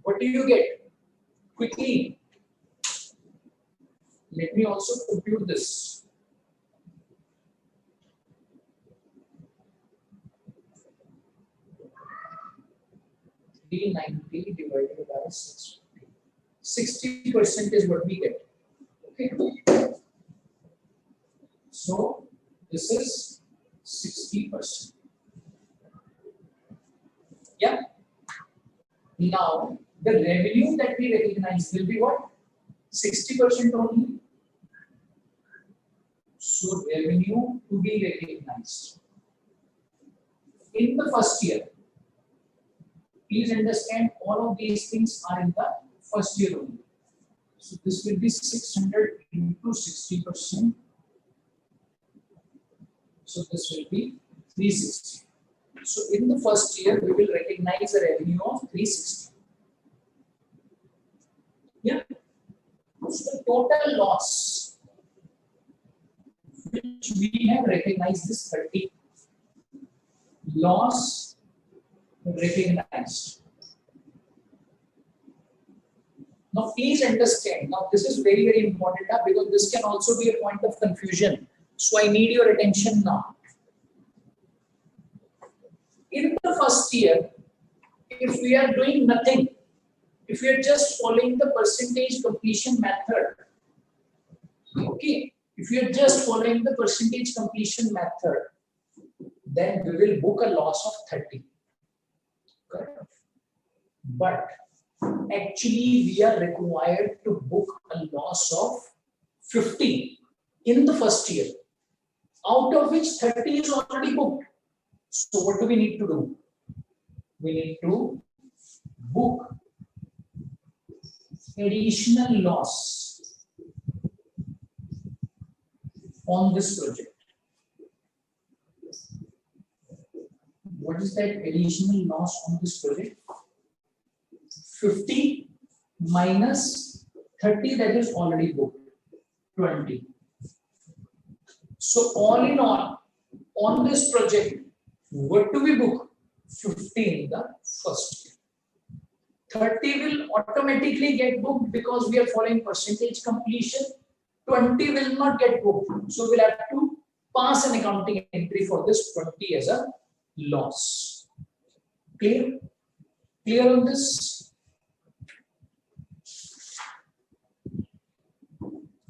What do you get? Quickly. Let me also compute this. $390 divided by 650. 60% is what we get. Okay. So this is 60%. Yeah. Now the revenue that we recognize will be what? 60% only. So revenue to be recognized in the first year. Please understand all of these things are in the first year only. So this will be 600 into 60%. So this will be 360. So in the first year, we will recognize a revenue of 360. Yeah. So the total loss, which we have recognized, is 30. Loss recognized. Now please understand, now this is very, very important because this can also be a point of confusion. So I need your attention now. In the first year, if we are doing nothing, if we are just following the percentage completion method, okay, if you are just following the percentage completion method, then we will book a loss of 30. Correct? But actually we are required to book a loss of 50 in the first year, out of which 30 is already booked. So what do we need to do? We need to book additional loss on this project. What is that additional loss on this project? 50 minus 30 that is already booked, 20. So all in all, on this project, what do we book? 50 in the first year. 30 will automatically get booked because we are following percentage completion. 20 will not get booked. So we'll have to pass an accounting entry for this 20 as a loss. Clear? Clear on this?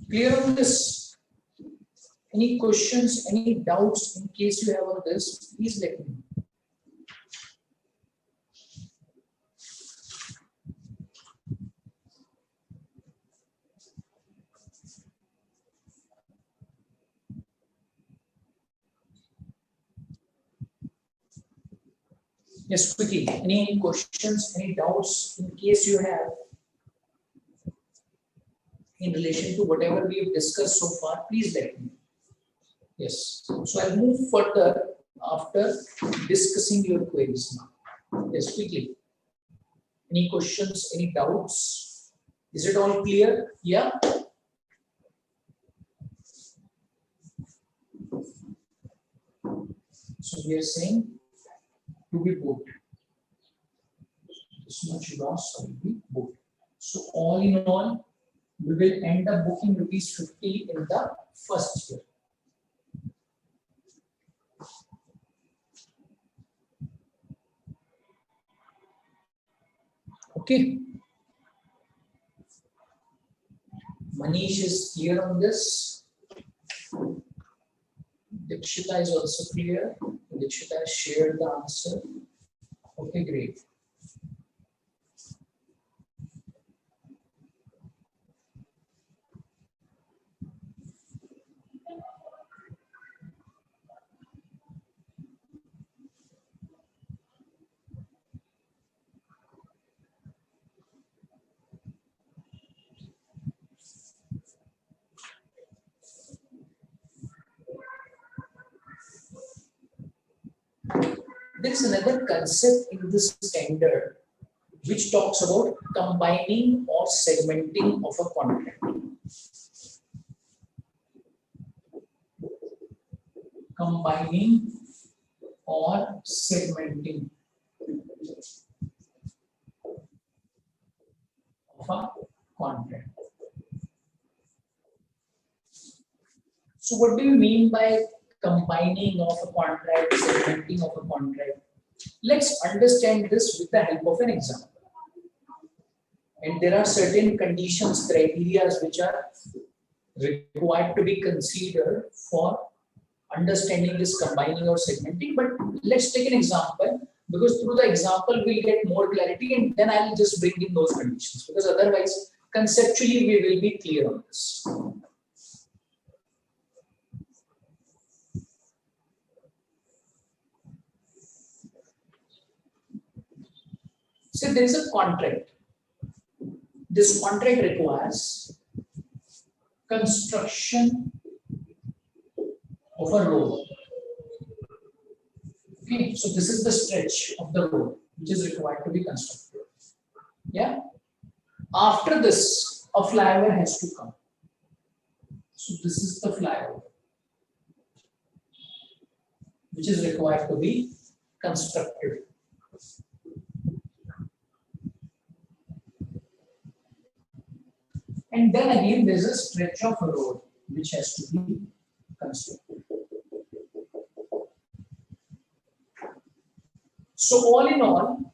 Clear on this? Any questions, any doubts in case you have on this, please let me know. Yes, quickly. Any questions, any doubts in case you have in relation to whatever we have discussed so far, please let me know. Yes. So I'll move further after discussing your queries now. Yes, quickly. Any questions, any doubts? Is it all clear? Yeah. So we are saying to be booked. This much loss will be booked. So all in all, we will end up booking rupees 50 in the first year. Okay. Manish is clear on this. Dikshita is also clear. Dikshita has shared the answer. Okay, great. There is another concept in this standard which talks about combining or segmenting of a contract. Combining or segmenting of a contract. So what do you mean by combining of a contract, segmenting of a contract? Let's understand this with the help of an example. And there are certain conditions, criteria which are required to be considered for understanding this combining or segmenting. But let's take an example, because through the example we'll get more clarity, and then I'll just bring in those conditions, because otherwise conceptually we will be clear on this. So there is a contract. This contract requires construction of a road. Okay, so this is the stretch of the road which is required to be constructed. Yeah. After this, a flyover has to come. So this is the flyover which is required to be constructed. And then again, there is a stretch of road which has to be constructed. So all in all,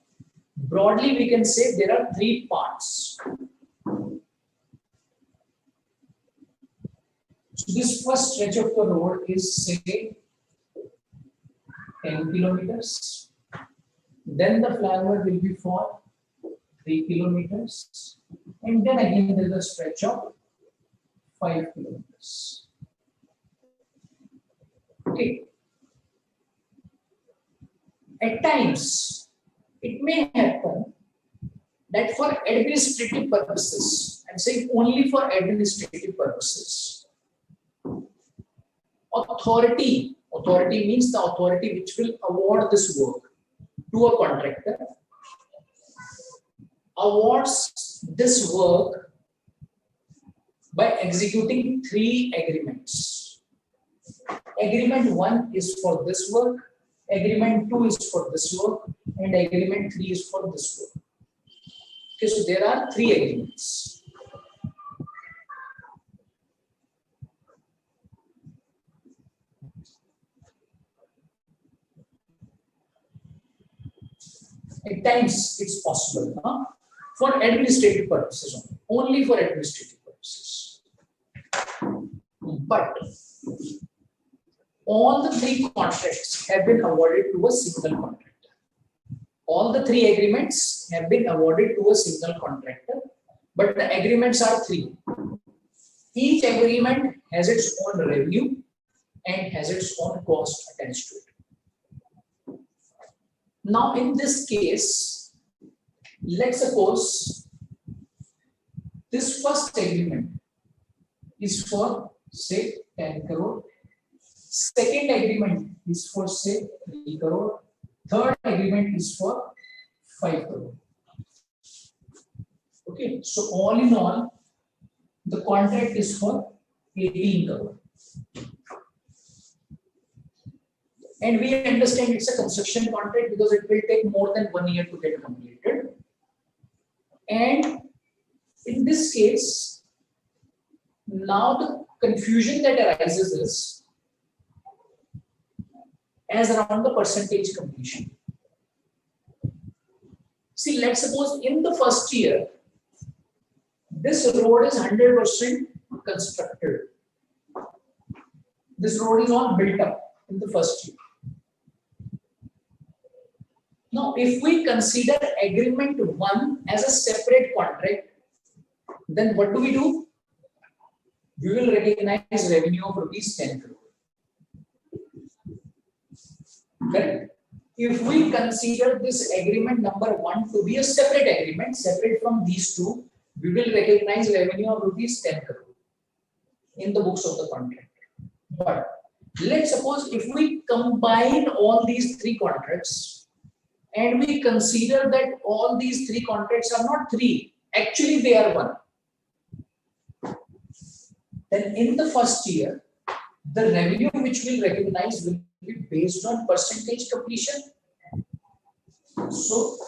broadly we can say there are three parts. So this first stretch of the road is, say, 10 kilometers. Then the flyover will be for 3 kilometers. And then again there is a stretch of 5 kilometers. Okay. At times, it may happen that for administrative purposes, I'm saying only for administrative purposes, authority means the authority which will award this work to a contractor, awards this work by executing 3 agreements. Agreement 1 is for this work, agreement 2 is for this work, and agreement 3 is for this work. Okay, so there are 3 agreements. At times it's possible for administrative purposes only for administrative purposes. But all the 3 contracts have been awarded to a single contractor. All the 3 agreements have been awarded to a single contractor, but the agreements are 3. Each agreement has its own revenue and has its own cost attached to it. Now, in this case, let's suppose this first agreement is for, say, 10 crore. Second agreement is for, say, 3 crore. Third agreement is for 5 crore. Okay, so all in all, the contract is for 18 crore. And we understand it's a construction contract because it will take more than 1 year to get completed. And in this case, now the confusion that arises is as around the percentage completion. See, let's suppose in the first year, this road is 100% constructed. This road is all built up in the first year. Now, if we consider agreement 1 as a separate contract, then what do? We will recognize revenue of rupees 10 crore. Correct? If we consider this agreement number 1 to be a separate agreement, separate from these 2, we will recognize revenue of rupees 10 crore in the books of the contract. But let's suppose if we combine all these 3 contracts, and we consider that all these three contracts are not three, actually they are one, then in the first year, the revenue which we'll recognize will be based on percentage completion. So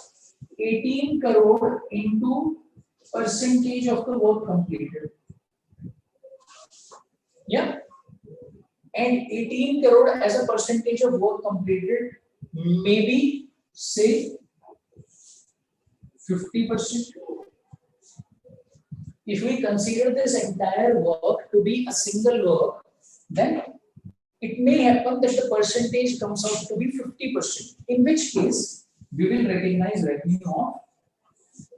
18 crore into percentage of the work completed. Yeah. And 18 crore as a percentage of work completed, maybe say 50%. If we consider this entire work to be a single work, then it may happen that the percentage comes out to be 50%, in which case we will recognize revenue of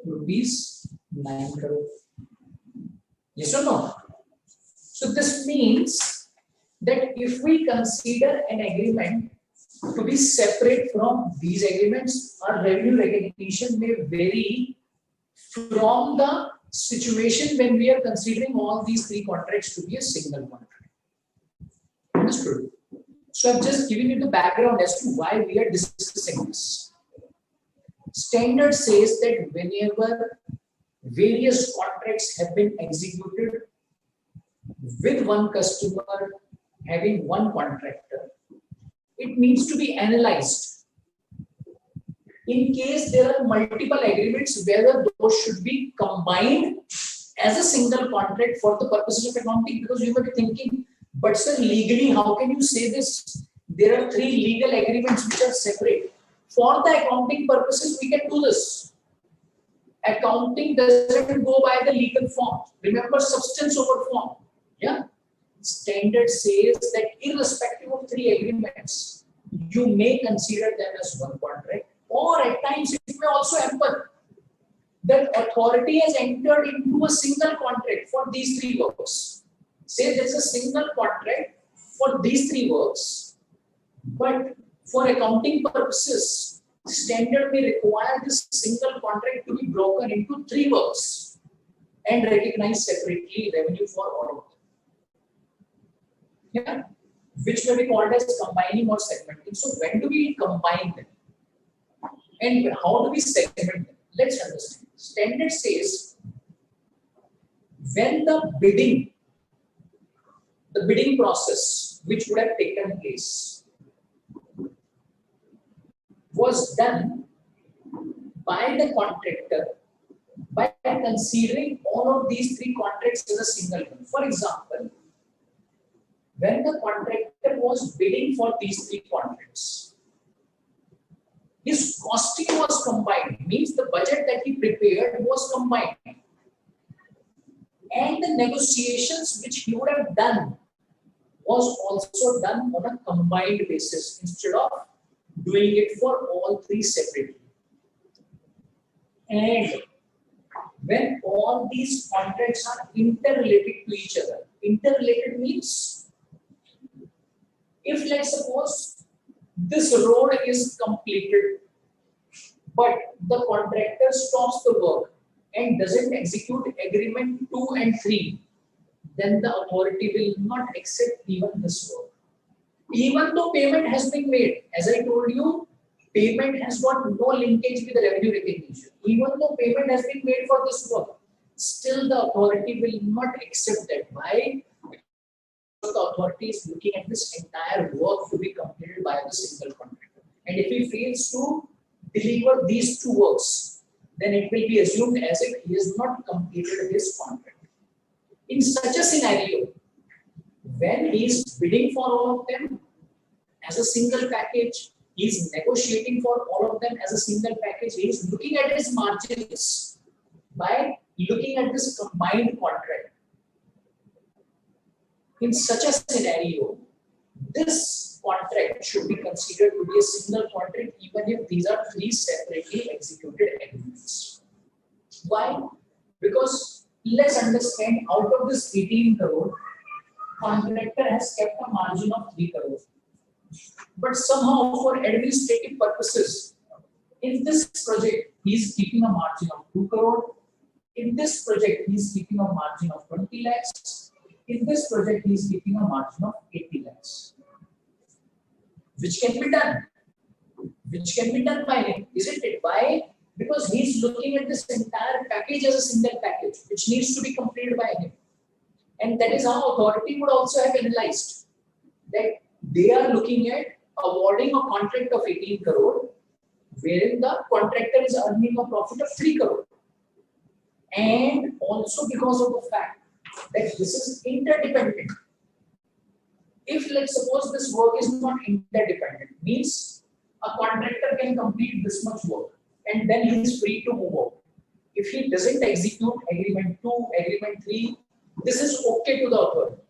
rupees 9 crore. Yes or no? So this means that if we consider an agreement to be separate from these agreements, our revenue recognition may vary from the situation when we are considering all these three contracts to be a single contract. Understood? So I've just given you the background as to why we are discussing this. Standard says that whenever various contracts have been executed with one customer having one contractor, it needs to be analyzed. In case there are multiple agreements, whether those should be combined as a single contract for the purposes of accounting, because you might be thinking, but sir, legally, how can you say this? There are three legal agreements which are separate. For the accounting purposes, we can do this. Accounting doesn't go by the legal form. Remember, substance over form. Yeah. Standard says that irrespective of three agreements, you may consider them as one contract, or at times it may also happen that authority has entered into a single contract for these three works. Say there's a single contract for these three works, but for accounting purposes, standard may require this single contract to be broken into three works and recognize separately revenue for all of them. Yeah, which may be called as combining or segmenting. So when do we combine them? And how do we segment them? Let's understand. Standard says when the bidding process which would have taken place was done by the contractor by considering all of these three contracts as a single one. For example, when the contractor was bidding for these three contracts, his costing was combined, means the budget that he prepared was combined. And the negotiations which he would have done was also done on a combined basis instead of doing it for all three separately. And when all these contracts are interrelated to each other, interrelated means if let's suppose this road is completed, but the contractor stops the work and doesn't execute agreement 2 and 3, then the authority will not accept even this work. Even though payment has been made, as I told you, payment has got no linkage with the revenue recognition. Even though payment has been made for this work, still the authority will not accept that. Why? The authority is looking at this entire work to be completed by the single contractor. And if he fails to deliver these two works, then it will be assumed as if he has not completed his contract. In such a scenario, when he is bidding for all of them as a single package, he is negotiating for all of them as a single package, he is looking at his margins by looking at this combined contract. In such a scenario, this contract should be considered to be a single contract even if these are three separately executed agreements. Why? Because let's understand, out of this 18 crore, contractor has kept a margin of 3 crore. But somehow for administrative purposes, in this project, he is keeping a margin of 2 crore. In this project, he is keeping a margin of 20 lakhs. In this project, he is keeping a margin of 80 lakhs, which can be done. which can be done by him, isn't it? Why? Because he's looking at this entire package as a single package, which needs to be completed by him. And that is how authority would also have analyzed that they are looking at awarding a contract of 18 crore, wherein the contractor is earning a profit of 3 crore. And also because of the fact that this is interdependent. If let's suppose this work is not interdependent, means a contractor can complete this much work and then he is free to move out. If he doesn't execute agreement 2, agreement 3, this is okay to the authority.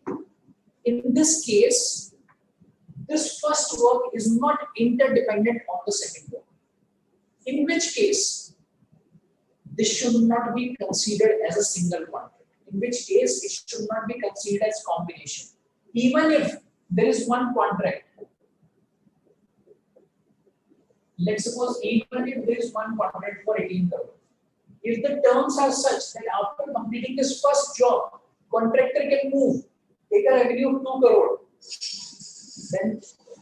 In this case, this first work is not interdependent on the second work. In which case, this should not be considered as a single contract. In which case, it should not be considered as combination. Even if there is one contract, let's suppose even if there is one contract for 18 crore, if the terms are such that after completing his first job, contractor can move, take a revenue of 2 crore, then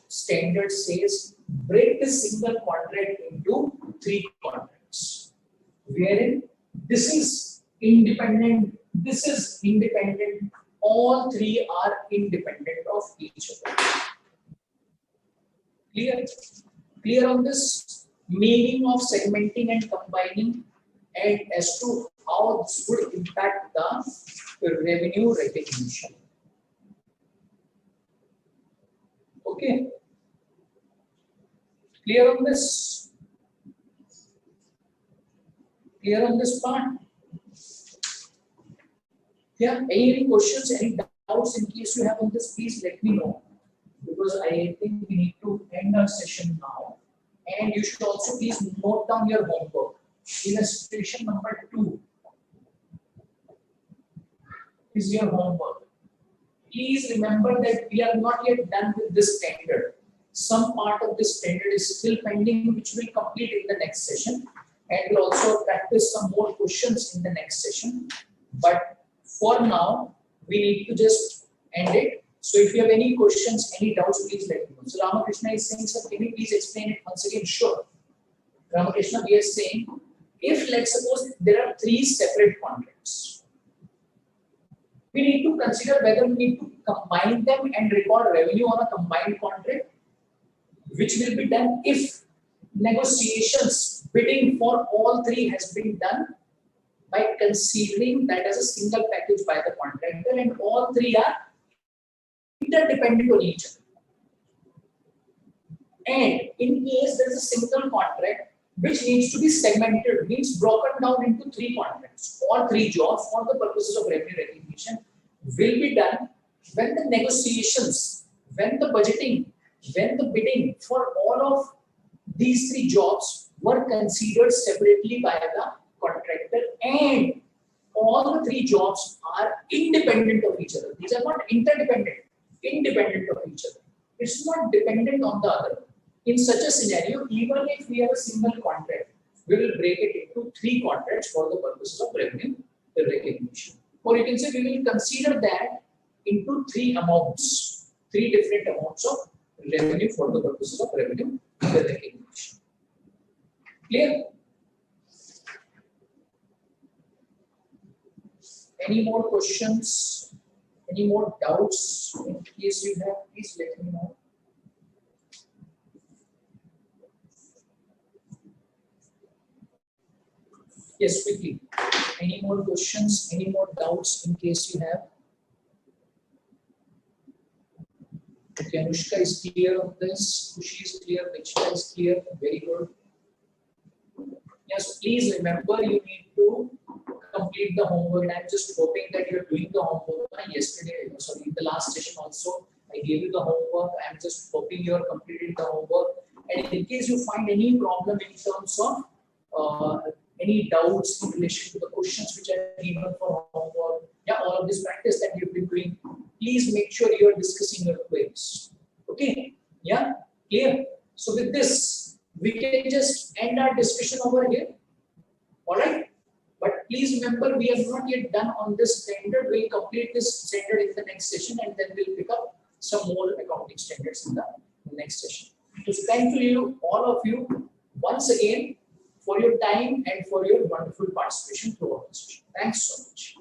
standard says break this single contract into 3 contracts, wherein this is independent, this is independent, all 3 are independent of each other. Clear? Clear on this meaning of segmenting and combining, and as to how this would impact the revenue recognition. Okay. Clear on this? Clear on this part? Yeah, any questions, any doubts in case you have on this, please let me know, because I think we need to end our session now. And you should also please note down your homework. Illustration number 2 is your homework. Please remember that we are not yet done with this standard. Some part of this standard is still pending, which we'll complete in the next session. And we'll also practice some more questions in the next session. But for now, we need to just end it. So if you have any questions, any doubts, please let me know. So Ramakrishna is saying, sir, can you please explain it once again? Sure. Ramakrishna, we are saying, if let's suppose there are 3 separate contracts, we need to consider whether we need to combine them and record revenue on a combined contract, which will be done if negotiations, bidding for all 3 has been done by considering that as a single package by the contractor, and all 3 are interdependent on each other. And in case there is a single contract which needs to be segmented, means broken down into 3 contracts or 3 jobs for the purposes of revenue recognition, will be done when the negotiations, when the budgeting, when the bidding for all of these 3 jobs were considered separately by the contractor, and all the 3 jobs are independent of each other. These are not interdependent, independent of each other. It's not dependent on the other. In such a scenario, even if we have a single contract, we will break it into 3 contracts for the purposes of revenue recognition. Or you can say we will consider that into 3 amounts, 3 different amounts of revenue for the purposes of revenue recognition. Clear? Any more questions? Any more doubts? In case you have, please let me know. Yes, quickly. Any more questions? Any more doubts in case you have? Okay, Anushka is clear on this. Kushi is clear. Nichita is clear. Very good. Yes, please remember you need to complete the homework. And I'm just hoping that you're doing the homework. Yesterday, sorry, in the last session also, I gave you the homework. I'm just hoping you're completing the homework. And in case you find any problem in terms of any doubts in relation to the questions which are given for homework, yeah, all of this practice that you've been doing, please make sure you're discussing your queries. Okay? Yeah? Clear? So with this, we can just end our discussion over here. Alright? But please remember, we are not yet done on this standard. We'll complete this standard in the next session, and then we'll pick up some more accounting standards in the next session. So thank you, all of you, once again for your time and for your wonderful participation throughout the session. Thanks so much.